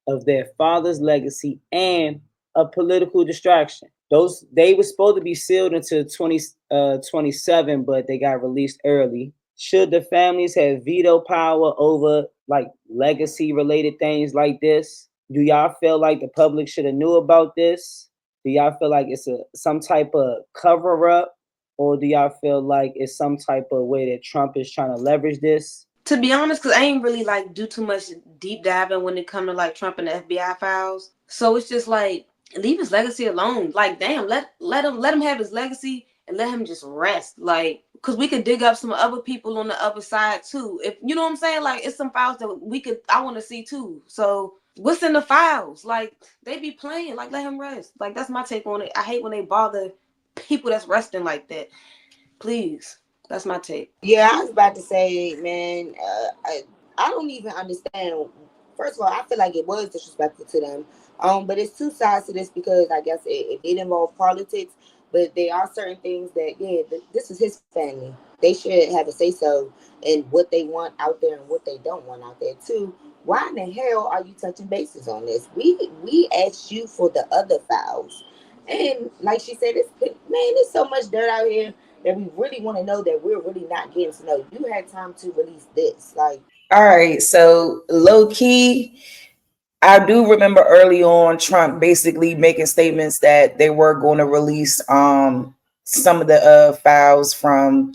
of their father's legacy and a political distraction. Those they were supposed to be sealed until 2027, but they got released early. Should the families have veto power over like legacy related things like this? Do y'all feel like the public should have knew about this? Do y'all feel like it's some type of cover up, or do y'all feel like it's some type of way that Trump is trying to leverage this? To be honest, because I ain't really like do too much deep diving when it come to like Trump and the FBI files. So it's just like leave his legacy alone. Like damn, let him have his legacy and let him just rest. Like because we could dig up some other people on the other side too. If you know what I'm saying, like it's some files that I want to see too. So what's in the files? Like they be playing. Like let him rest. Like that's my take on it. I hate when they bother people that's resting like that. Please, that's my take. Yeah, I was about to say, man, I don't even understand. First of all, I feel like it was disrespectful to them. But it's two sides to this because I guess it did involve politics, but there are certain things that, yeah, this is his family. They should have a say so in what they want out there and what they don't want out there too. Why in the hell are you touching bases on this? We asked you for the other files, and like she said, there's so much dirt out here that we really want to know that we're really not getting to know. You had time to release this. Like, All right, so low key, I do remember early on Trump basically making statements that they were going to release some of the files from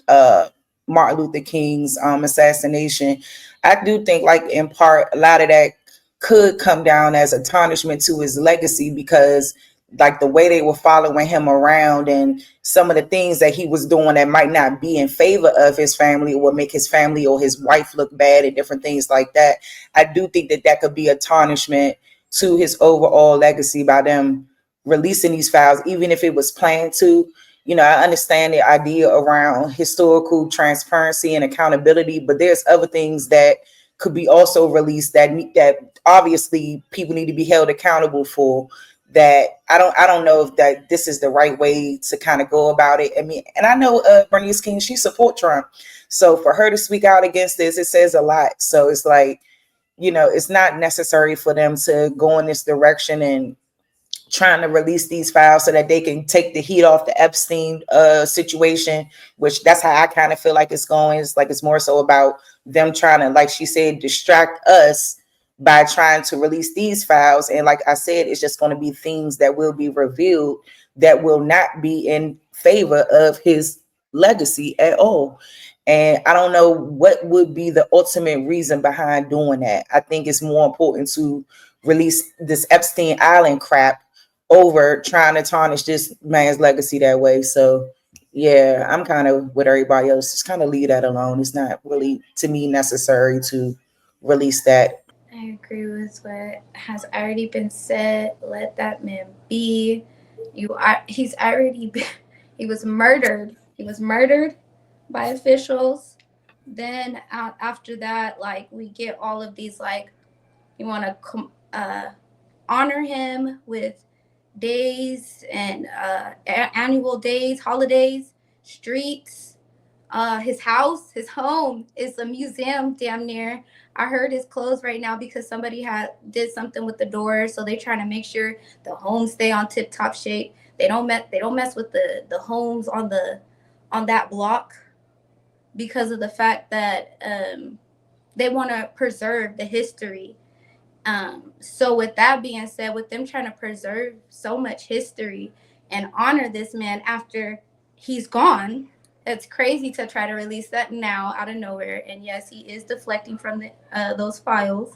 Martin Luther King's assassination. I do think like in part a lot of that could come down as a tarnishment to his legacy because like the way they were following him around and some of the things that he was doing that might not be in favor of his family or make his family or his wife look bad and different things like that. I do think that that could be a tarnishment to his overall legacy by them releasing these files, even if it was planned to. I understand the idea around historical transparency and accountability, but there's other things that could be also released that obviously people need to be held accountable for. That I don't know if that this is the right way to kind of go about it. I mean, and I know Bernice King, she support Trump, so for her to speak out against this, it says a lot. So it's like it's not necessary for them to go in this direction and trying to release these files so that they can take the heat off the Epstein situation, which that's how I kind of feel like it's going. It's like it's more so about them trying to, like she said, distract us by trying to release these files. And like I said, it's just going to be things that will be revealed that will not be in favor of his legacy at all. And I don't know what would be the ultimate reason behind doing that. I think it's more important to release this Epstein Island crap over trying to tarnish this man's legacy that way. So yeah, I'm kind of with everybody else. Just kind of leave that alone. It's not really to me necessary to release that. I agree with what has already been said. Let that man be. You are. He's already. He was murdered. He was murdered by officials. Then after that, like we get all of these like you want to honor him with days and annual days, holidays, streets. His house, his home is a museum damn near. I heard it's closed right now because somebody had did something with the doors, so they're trying to make sure the homes stay on tip top shape. They don't mess with the homes on that block because of the fact that they want to preserve the history. So with that being said, with them trying to preserve so much history and honor this man after he's gone, it's crazy to try to release that now out of nowhere. And yes, he is deflecting from those files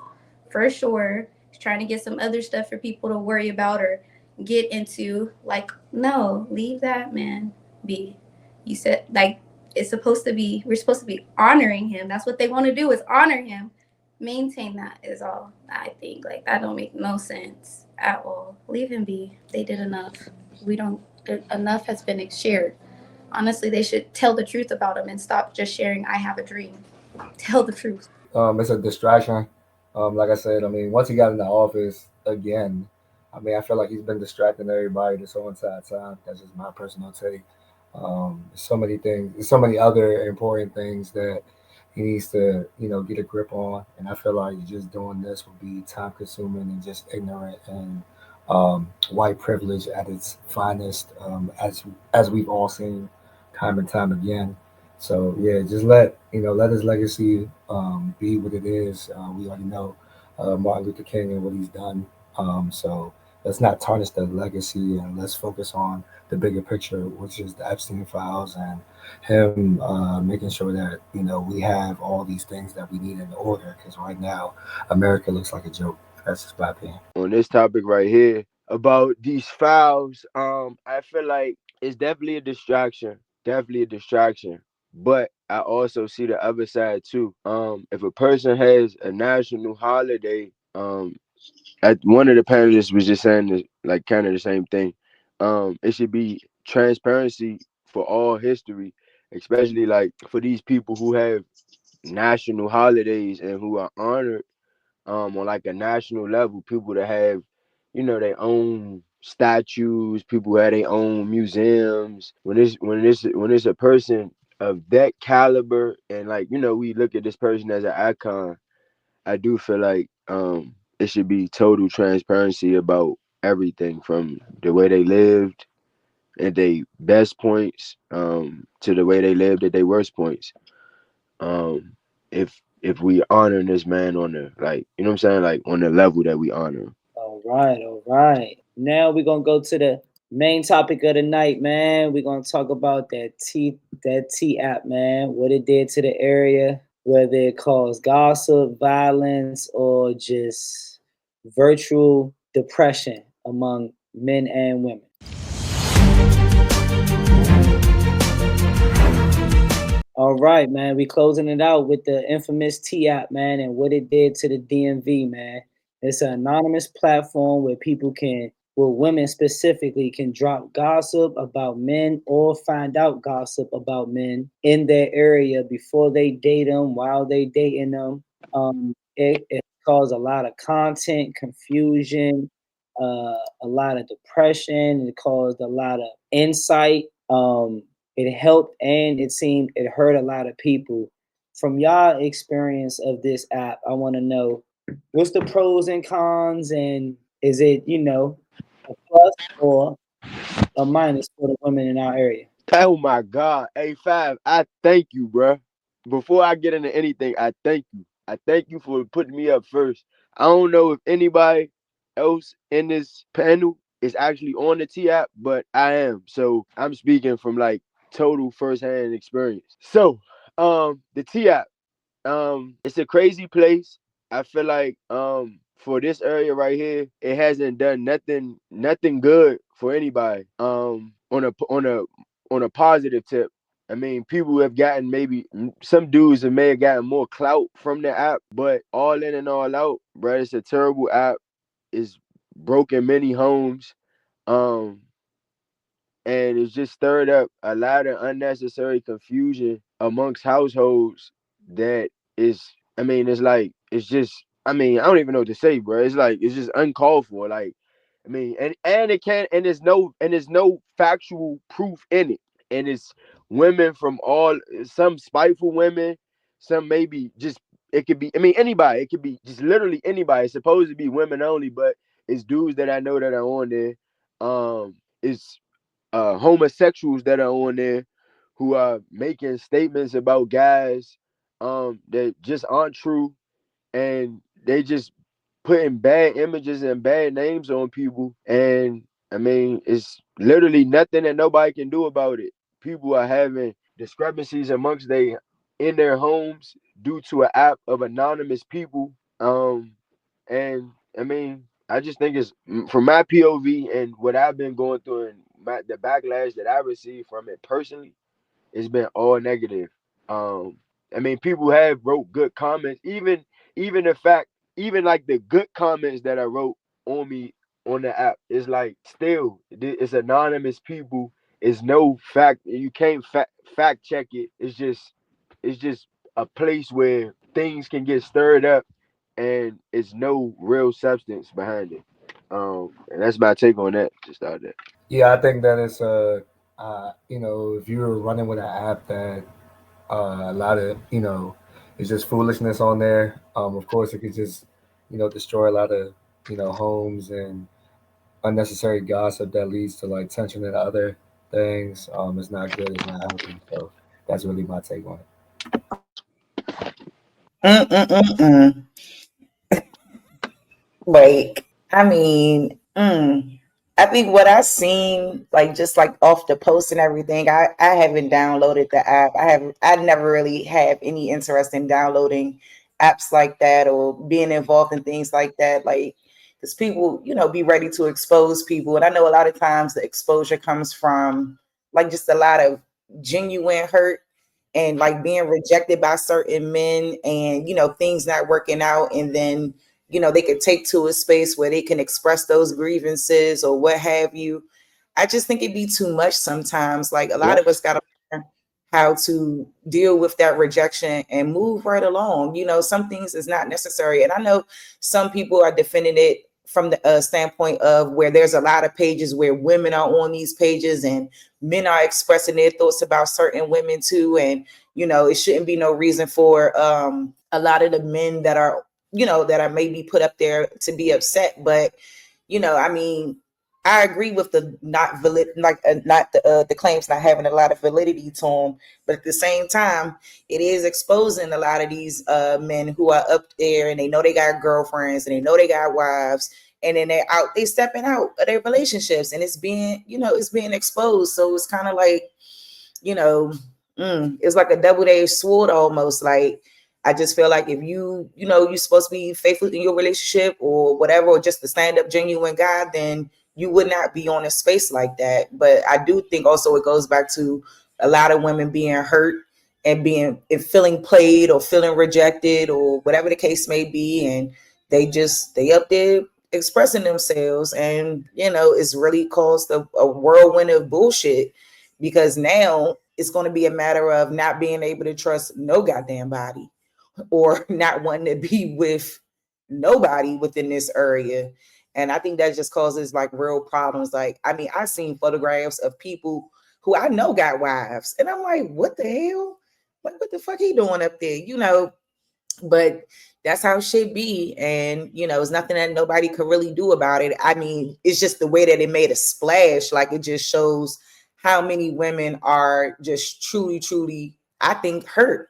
for sure. He's trying to get some other stuff for people to worry about or get into. Like, no, leave that man be. You said like it's supposed to be. We're supposed to be honoring him. That's what they want to do is honor him. Maintain that is all I think. Like that don't make no sense at all. Leave him be. They did enough. We don't. Enough has been shared. Honestly, they should tell the truth about him and stop just sharing. I have a dream. Tell the truth. It's a distraction. Like I said, I mean, once he got in the office again, I mean, I feel like he's been distracting everybody this whole entire time. That's just my personal take. So many things, so many other important things that he needs to, get a grip on. And I feel like just doing this would be time consuming and just ignorant and white privilege at its finest, as we've all seen time and time again. So yeah, just let his legacy be what it is. We already know Martin Luther King and what he's done. So let's not tarnish that legacy and let's focus on the bigger picture, which is the Epstein files and him making sure that we have all these things that we need in order. Because right now, America looks like a joke. That's just my opinion. On this topic right here about these fouls, I feel like it's definitely a distraction. Definitely a distraction. But I also see the other side too. If a person has a national holiday, one of the panelists was just saying this, like kind of the same thing. It should be transparency for all history, especially like for these people who have national holidays and who are honored on like a national level, people that have, their own statues, people who have their own museums. When it's a person of that caliber and like, we look at this person as an icon, I do feel like it should be total transparency about everything from the way they lived at their best points, to the way they lived at their worst points. If we honor this man on the, like, what I'm saying, like on the level that we honor him. All right, all right. Now we're gonna go to the main topic of the night, man. We're gonna talk about that T app, man. What it did to the area, whether it caused gossip, violence, or just virtual depression among men and women. All right, man. We closing it out with the infamous T app, man, and what it did to the DMV, man. It's an anonymous platform where women specifically can drop gossip about men or find out gossip about men in their area before they date them, while they dating them. It caused a lot of content confusion, a lot of depression. It caused a lot of insight. It helped and it seemed it hurt a lot of people. From y'all experience of this app, I want to know what's the pros and cons, and is it a plus or a minus for the women in our area? Oh my God, A5, I thank you, bruh. Before I get into anything, I thank you. I thank you for putting me up first. I don't know if anybody else in this panel is actually on the T app, but I am. So I'm speaking from like total firsthand experience. So, the T app, it's a crazy place. I feel like for this area right here, it hasn't done nothing good for anybody. On a positive tip, I mean, people have gotten, maybe some dudes have may have gotten more clout from the app, but all in and all out, bro, it's a terrible app. It's broken many homes. Um, and it's just stirred up a lot of unnecessary confusion amongst households that is, I mean, it's like, it's just, I mean, I don't even know what to say, bro. It's like, it's just uncalled for. Like, I mean, and it can't, and there's no factual proof in it. And it's women from all, some spiteful women, some maybe just, it could be, I mean, anybody. It could be just literally anybody. It's supposed to be women only, but it's dudes that I know that are on there. It's homosexuals that are on there who are making statements about guys that just aren't true, and they just putting bad images and bad names on people. And I mean, it's literally nothing that nobody can do about it. People are having discrepancies amongst they in their homes due to an app of anonymous people. And I mean, I just think it's from my POV and what I've been going through, and the backlash that I received from it personally, it's been all negative. Um, I mean, people have wrote good comments, even the fact, even like the good comments that I wrote on me on the app, it's like still it's anonymous people. It's no fact. You can't fact check it. It's just a place where things can get stirred up, and it's no real substance behind it. And that's my take on that. Just out there. Yeah, I think that it's if you're running with an app that a lot of it's just foolishness on there. Of course, it could just destroy a lot of homes and unnecessary gossip that leads to like tension and other things. It's not good. It's not healthy. So that's really my take on it. Mm-mm-mm-mm. Like, I mean, I think what I seen, like just like off the post and everything, I haven't downloaded the app. I never really have any interest in downloading apps like that or being involved in things like that. Like, because people, be ready to expose people, and I know a lot of times the exposure comes from like just a lot of genuine hurt and like being rejected by certain men, and things not working out, and then they could take to a space where they can express those grievances or what have you. I just think it'd be too much sometimes. Like a lot Yep. of us got to learn how to deal with that rejection and move right along. Some things is not necessary. And I know some people are defending it from the standpoint of where there's a lot of pages where women are on these pages and men are expressing their thoughts about certain women too. And, it shouldn't be no reason for a lot of the men that are maybe put up there to be upset. But I mean, I agree with the not valid, like not the claims not having a lot of validity to them. But at the same time, it is exposing a lot of these men who are up there, and they know they got girlfriends and they know they got wives, and then they stepping out of their relationships, and it's being exposed. So it's kind of like, you know, it's like a double-edged sword almost. Like, I just feel like if you're supposed to be faithful in your relationship or whatever, or just a stand-up genuine guy, then you would not be on a space like that. But I do think also it goes back to a lot of women being hurt and feeling played or feeling rejected or whatever the case may be, and they up there expressing themselves, and it's really caused a whirlwind of bullshit, because now it's going to be a matter of not being able to trust no goddamn body, or not wanting to be with nobody within this area. And I think that just causes like real problems. Like, I mean, I've seen photographs of people who I know got wives, and I'm like, what the hell? Like, what the fuck he doing up there? But that's how it should be. And it's nothing that nobody could really do about it. I mean, it's just the way that it made a splash. Like, it just shows how many women are just truly, truly, I think, hurt.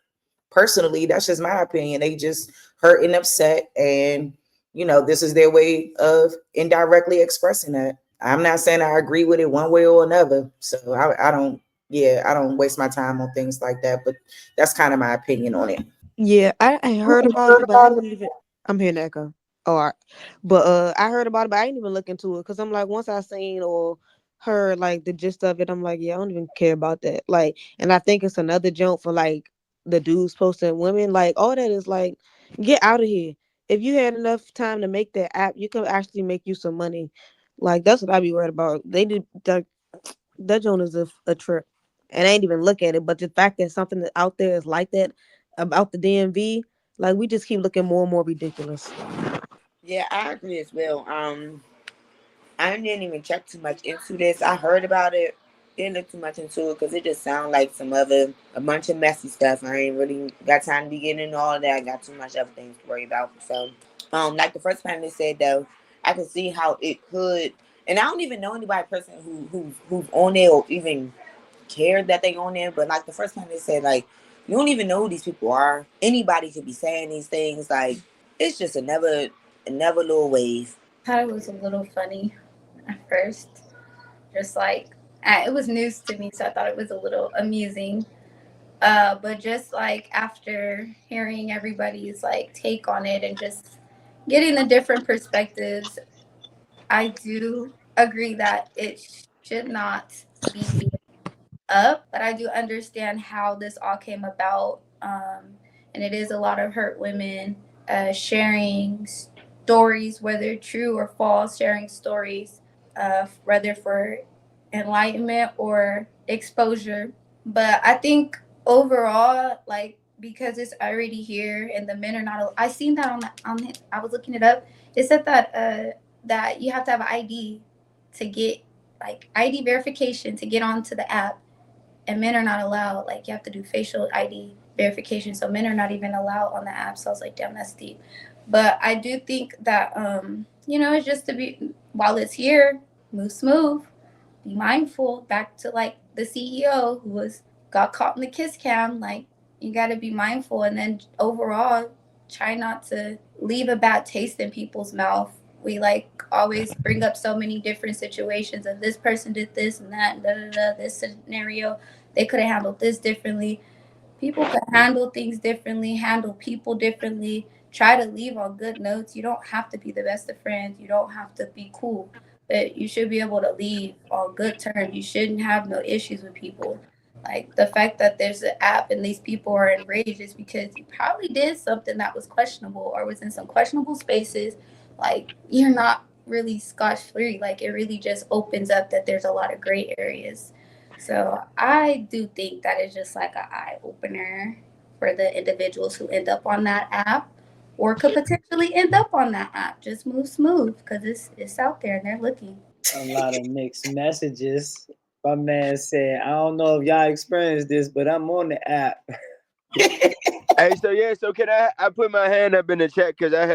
Personally, that's just my opinion. They just hurt and upset, and this is their way of indirectly expressing that. I'm not saying I agree with it one way or another, so I don't, yeah, I don't waste my time on things like that, but that's kind of my opinion on it. Yeah, I heard about it, but I ain't even. I'm hearing that echo. Oh, all right. But I heard about it, but I ain't even look into it because I'm like, once I seen or heard like the gist of it, I'm like, yeah, I don't even care about that. Like, and I think it's another joke for like the dudes posting women. Like, all that is like, get out of here. If you had enough time to make that app, you could actually make you some money. Like, that's what I be worried about. They did. That joint is a trip, and I ain't even look at it. But the fact that something that out there is like that about the DMV, like we just keep looking more and more ridiculous. Yeah, I agree as well. I didn't even check too much into this. I heard about it. Didn't look too much into it because it just sounded like a bunch of messy stuff. I ain't really got time to be getting into all that. I got too much other things to worry about. So, like the first panelist said though, I can see how it could. And I don't even know anybody person who's on there or even cared that they on there. But like the first panelist said, like you don't even know who these people are. Anybody could be saying these things. Like it's just another little wave. I thought it was a little funny at first. Just like it was news to me, so I thought it was a little amusing. But just like after hearing everybody's like take on it and just getting the different perspectives, I do agree that it should not be up, but I do understand how this all came about. And it is a lot of hurt women sharing stories, whether true or false, sharing stories, whether for enlightenment or exposure. But I think overall, like because it's already here and the men are not. I seen that I was looking it up. It said that you have to have an ID to get like ID verification to get onto the app, and men are not allowed. Like you have to do facial ID verification, so men are not even allowed on the app. So I was like, damn, that's deep. But I do think that it's just to be while it's here, move smooth, be mindful. Back to like the CEO who was got caught in the kiss cam. Like you got to be mindful, and then overall, try not to leave a bad taste in people's mouth. We like always bring up so many different situations of this person did this and that, and da da da. This scenario, they could have handled this differently. People can handle things differently, handle people differently. Try to leave on good notes. You don't have to be the best of friends. You don't have to be cool, but you should be able to leave on good terms. You shouldn't have no issues with people. Like the fact that there's an app and these people are enraged is because you probably did something that was questionable or was in some questionable spaces. Like you're not really scotch free. Like it really just opens up that there's a lot of gray areas. So I do think that is just like an eye opener for the individuals who end up on that app or could potentially end up on that app. Just move smooth because it's out there and they're looking. A lot of mixed messages. My man said, I don't know if y'all experienced this, but I'm on the app. Hey, so yeah, so can I put my hand up in the chat because I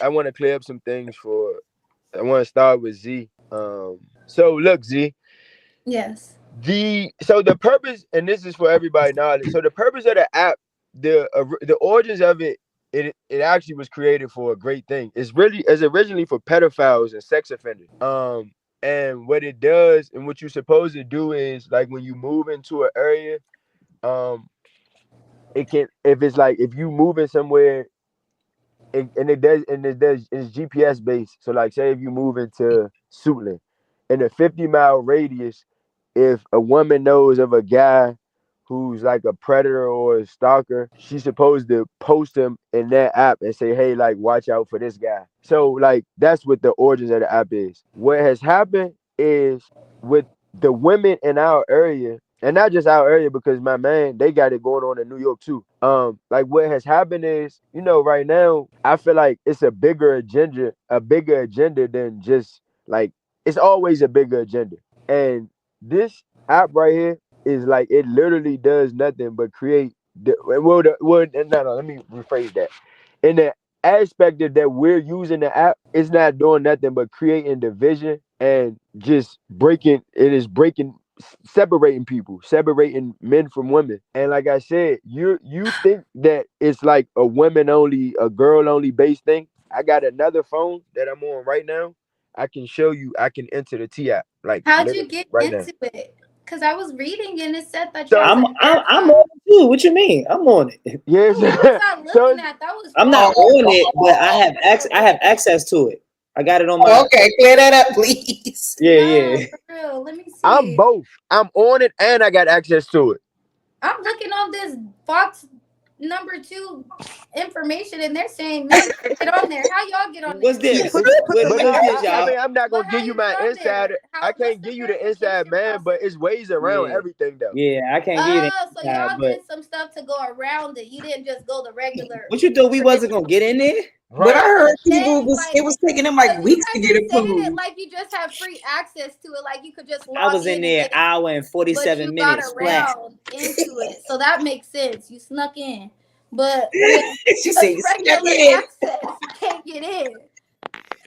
want to clear up some things for. I want to start with Z. So look, Z. Yes. The purpose, and this is for everybody knowledge. So the purpose of the app, the origins of it actually was created for a great thing. It's originally for pedophiles and sex offenders. And what it does and what you're supposed to do is like when you move into an area, um, it can if you move in somewhere it's GPS based. So like say if you move into Suitland in a 50-mile radius, if a woman knows of a guy who's like a predator or a stalker, she's supposed to post him in that app and say, hey, like watch out for this guy. So like that's what the origins of the app is. What has happened is with the women in our area, and not just our area because my man, they got it going on in New York too. Like what has happened is, right now, I feel like it's a bigger agenda than just like it's always a bigger agenda. And this app right here is like it literally does nothing but create no, let me rephrase that. In the aspect that we're using the app, it's not doing nothing but creating division and just breaking separating people, separating men from women. And like I said, you think that it's like a women only, a girl only based thing. I got another phone that I'm on right now. I can show you. I can enter the T app like How'd you literally get right now. into it? Because I was reading and it said that you So have I'm to I'm I'm verify. on it too. What you mean? I'm on it. yes, Oh, what was I so looking at? That was I'm false. not on it, but I have access to it. I got it on Oh, my okay, clear that up, please. yeah, Nah, yeah. for real. Let me I'm see. both. I'm on it and I got access to it. I'm looking on this Fox. number two information, and they're saying no, you can't get on there. How y'all get on What's there? this? But What's look, this, I y'all? mean, I'm not But gonna how give you you my get on inside. there? How? I What's can't the give you the inside verification man, process? but it's ways around Yeah, everything though. yeah. I can't give you Oh, so the inside, y'all but did some stuff to go around it. You didn't just go the regular what you thought we wasn't traditional. gonna get in there? But I Right. heard people Dang, was it like, was taking them like cause you weeks to guys get are saying it approved. like you just have free access to it, like you could just I log was in in and there get it. hour and But you 47 got minutes flat. around into it, so that makes sense. You snuck in, but with She said, just "You see that regular kid? access, you can't get in.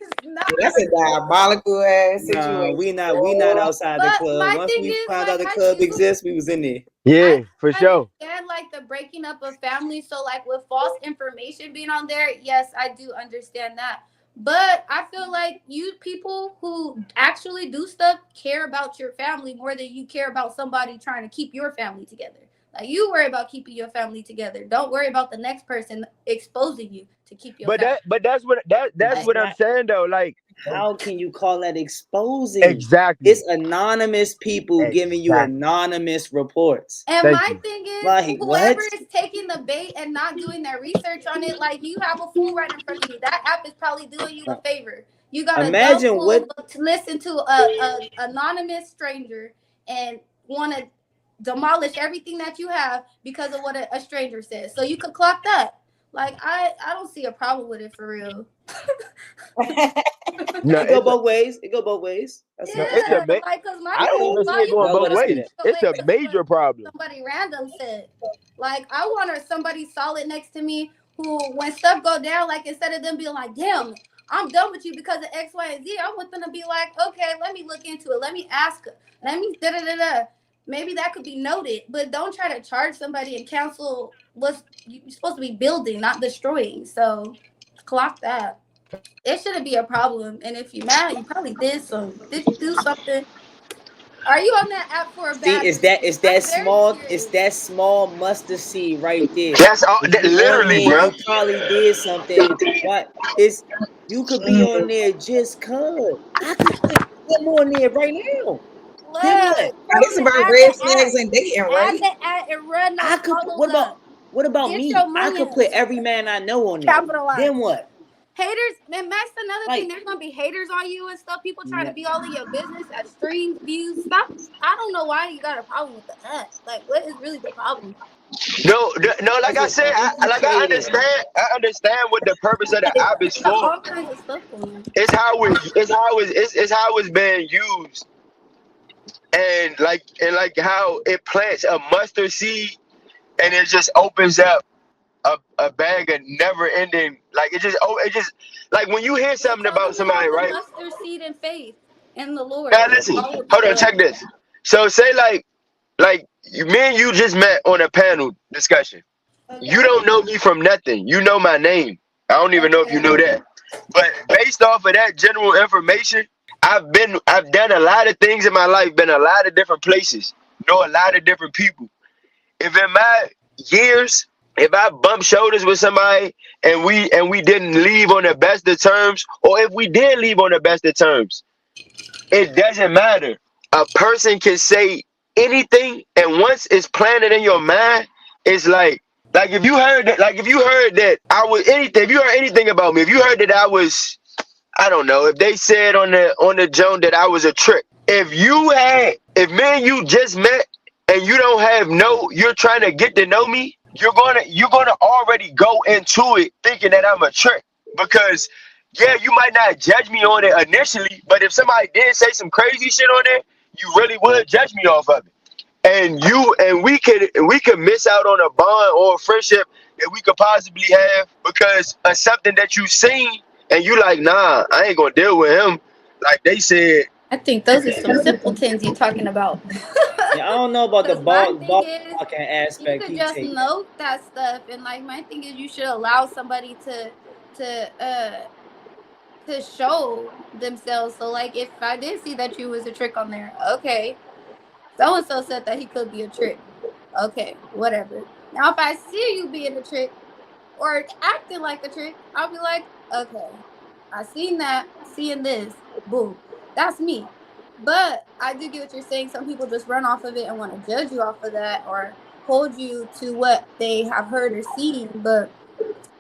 It's not. Yeah, that's a diabolical ass Nah, situation. we not outside the But club. my Once thing we is, found like, out the club exists, we was in there. I Yeah, for sure. understand like the breaking up of families. So like with false information being on there, yes, I do understand that. But I feel like you people who actually do stuff care about your family more than you care about somebody trying to keep your family together. Like you worry about keeping your family together. Don't worry about the next person exposing you to keep your family. But that's what that's It's what I'm not. saying though. Like How can you call that exposing? exactly, It's anonymous people giving you exactly. anonymous reports. And Thank my you. thing is, Like whoever what? is taking the bait and not doing their research on it, like you have a fool right in front of you. That app is probably doing you a favor. You got a dumb Imagine fool what to listen to a anonymous stranger and want to demolish everything that you have because of what a stranger says. So you could clock that. Like I don't see a problem with it for real. No, it go it's a both ways. It go both ways. no, That's it's a. Yeah, fair. like, cause my I thing don't is, even see why it you going Well, gonna I'm both gonna go say ways. that. It's away a because major problem. somebody random said. Like I want somebody solid next to me who, when stuff go down, like instead of them being like, "Damn, I'm done with you because of X, Y, and Z," I want them to be like, "Okay, let me look into it. Let me ask. Let me da da da da." Maybe that could be noted, but don't try to charge somebody and cancel what's you're supposed to be building, not destroying. So, clock that. It shouldn't be a problem. And if you're mad, you probably did some. Did you do something? Are you on that app for a See, bad reason? I'm very it's curious. that small mustard seed right there. That's all. If That, you on literally, there, bro. you probably did something. What is you could be on there just cause. I could put them on there right now. Then Look, what? tell This them to about add red the app. flags and dating, Add right? the app and run those I could follows up. what about Get your me? I could put millions. every man I know on there. Capitalize. Then what? Haters, man, that's another thing. Like There's gonna be haters on you and stuff. People trying to n- be all in your business at streams, views. Stop. I don't know why you got a problem with the app. Like, what is really the problem? No, no. Like it's I an said, I infiltrated. understand. I understand what the purpose of the Like, app is got for. all kinds of stuff going on. It's how it's been used, and like how it plants a mustard seed, and it just opens up a bag of never ending. Like it just like when you hear Well, something tell about them to somebody, have a right? mustard seed and faith in the Now Lord. listen, All will be hold on, well. check this. So say like me and you just met on a panel discussion. You Okay. don't know me from nothing. You know my name. I don't even know if you Okay. know that. But based off of that general information, I've done a lot of things in my life, been a lot of different places, know a lot of different people. If in my years, if I bump shoulders with somebody and we didn't leave on the best of terms, or if we did leave on the best of terms, it doesn't matter. A person can say anything, and once it's planted in your mind, it's like if you heard that I was anything, if you heard anything about me, if you heard that I was, I don't know, if they said on the Joan that I was a trick, if me and you just met and you don't have no, you're trying to get to know me, you're gonna already go into it thinking that I'm a trick because yeah, you might not judge me on it initially, but if somebody did say some crazy shit on there, you really would judge me off of it. And we could miss out on a bond or a friendship that we could possibly have because of something that you seen and you like, nah, I ain't gonna deal with him. Like they said, I think those are some simpletons you're talking about. Yeah, I don't know about the Because my thing ball is, talking you aspect could he just take. note that stuff, and like my thing is, you should allow somebody to show themselves. So like, if I did see that you was a trick on there, okay, so and so said that he could be a trick. Okay, whatever. Now if I see you being a trick or acting like a trick, I'll be like, okay, I seen that, seeing this, boom, that's me. But I do get what you're saying. Some people just run off of it and want to judge you off of that, or hold you to what they have heard or seen, but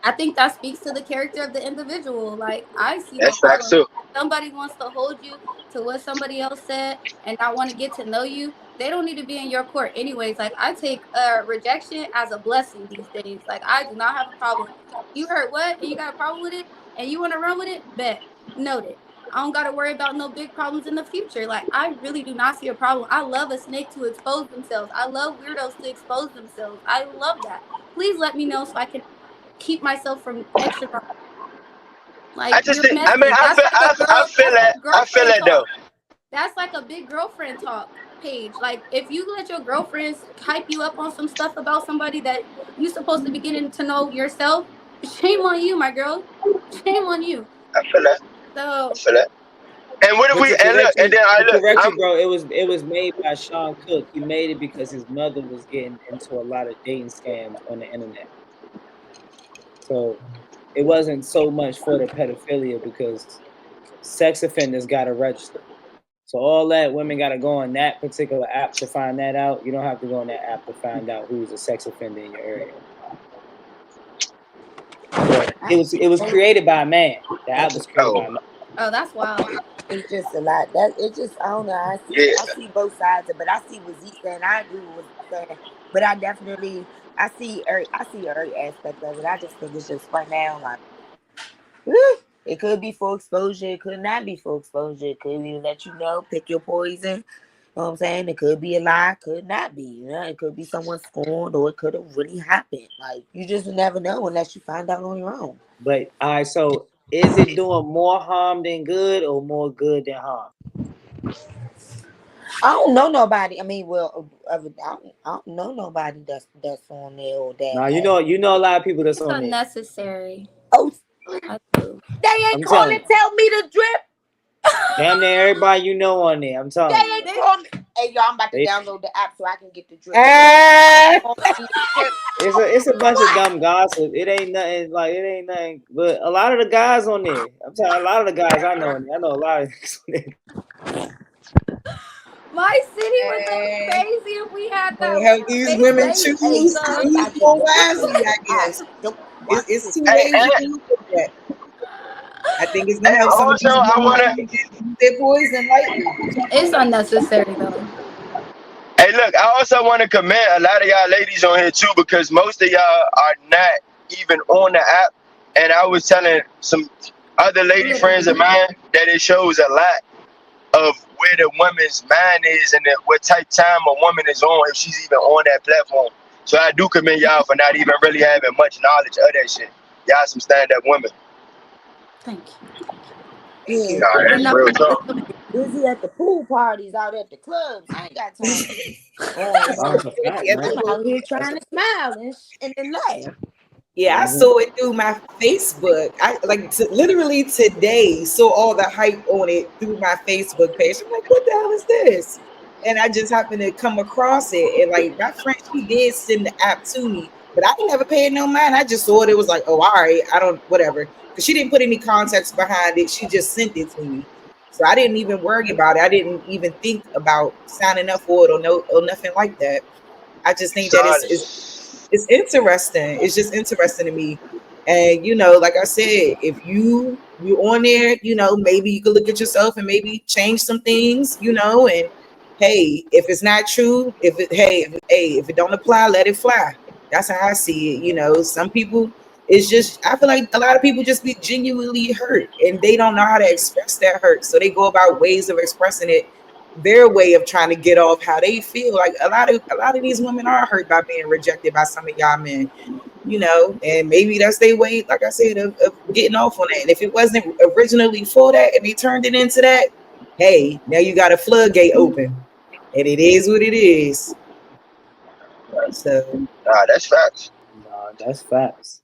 I think that speaks to the character of the individual. Like, I see no That's facts problem. too. If somebody wants to hold you to what somebody else said and not want to get to know you, they don't need to be in your court anyways. Like, I take rejection as a blessing these days. Like, I do not have a problem. You heard what? And you got a problem with it? And you want to run with it? Bet. Noted. I don't got to worry about no big problems in the future. Like, I really do not see a problem. I love a snake to expose themselves. I love weirdos to expose themselves. I love that. Please let me know so I can keep myself from extra. I Like, just you're think. I mean, messy. That's like a I girl. feel That's that. I feel girlfriend that though. talk. That's like a big girlfriend talk page. Like, if you let your girlfriends hype you up on some stuff about somebody that you supposed to be getting to know yourself, shame on you, my girl. Shame on you. I feel that. I So feel that. And what if But we and look and then I to look? correct I'm you, bro, it was made by Sean Cook. He made it because his mother was getting into a lot of dating scams on the internet. So it wasn't so much for the pedophilia because sex offenders got to register. So all that women got to go on that particular app to find that out. You don't have to go on that app to find out who's a sex offender in your area. But it was created by a man. The app was created by oh a man. oh, that's wild. It's just a lot. That it's just I don't know. yeah. I see both sides, but I see what Z saying. I agree with what Z saying, but I definitely I see every aspect of it. I just think it's just right now like whew, it could be full exposure, it could not be full exposure. It could be let you know, pick your poison. You know what I'm saying? It could be a lie, could not be. You know, it could be someone scorned, or it could have really happened. Like you just never know unless you find out on your own. But all right, so is it doing more harm than good or more good than harm? I don't know nobody. I mean, well, I don't know nobody that's on there or that Now you has. know you know a lot of people that's It's on it. unnecessary. Oh, I do. they ain't I'm telling calling, you. tell me to drip. Damn near everybody you know on there. I'm They telling you. ain't They calling. Hey, y'all, I'm about to They, download the app so I can get the drip. But they Ah, call me to drip. it's a bunch of What? dumb gossip. It ain't nothing. But a lot of the guys on there. I'm telling you, a lot of the guys I know on there. I know a lot of niggas on there. my city would go man. crazy if we had that. Gonna help these Face women Hey, value, hey, choose I Jesus. got the more download wisely, the I app. guess. Don't watch It's this. two Hey, ways you and, can look at that. I think it's gonna and help some of also these I women wanna. use their poison lightly. It's unnecessary though. Hey, look, I also want to commend a lot of y'all ladies on here too because most of y'all are not even on the app. And I was telling some other lady friends of Literally. mine that it shows a lot of where the woman's mind is and what type time a woman is on if she's even on that platform. So I do commend y'all for not even really having much knowledge of that shit. Y'all some stand up women. Thank you. Thank Yeah, you. Nah, But that's no, real it's talk. busy at the pool parties, out at the clubs. I ain't got time for this. Oh, it's a fact, Yeah, man. I'm out here That's trying to smile and then laugh. yeah, I hmm saw it through my Facebook. I like literally today saw all the hype on it through my Facebook page. I'm like, what the hell is this? And I just happened to come across it. And like my friend, she did send the app to me, but I ain't never paid no mind. I just saw it. It was like, oh, all right, I don't, whatever. Because she didn't put any context behind it. She just sent it to me. So I didn't even worry about it. I didn't even think about signing up for it or no or nothing like that. I just think that Solid. it's interesting. It's just interesting to me. And like I said, if you on there, maybe you could look at yourself and maybe change some things, and hey, if it's not true, if it don't apply, let it fly. That's how I see it. Some people, it's just I feel like a lot of people just be genuinely hurt and they don't know how to express that hurt. So they go about ways of expressing it their way of trying to get off how they feel. Like a lot of these women are hurt by being rejected by some of y'all men, and maybe that's their way, like I said, of getting off on that. And if it wasn't originally for that and they turned it into that, hey, now you got a floodgate open. And it is what it is. So Nah, that's facts. Nah, that's facts.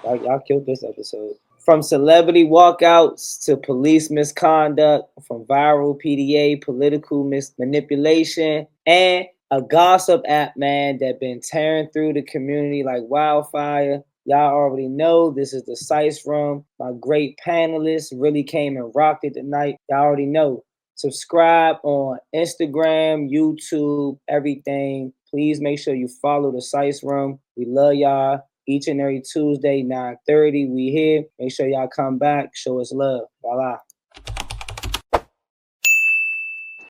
Y'all killed this episode. From celebrity walkouts to police misconduct, from viral PDA, political manipulation, and a gossip app, man, that been tearing through the community like wildfire. Y'all already know this is the Sice Room. My great panelists really came and rocked it tonight. Y'all already know. Subscribe on Instagram, YouTube, everything. Please make sure you follow the Sice Room. We love y'all. Each and every Tuesday, 9:30, we here. Make sure y'all come back. Show us love. Voila.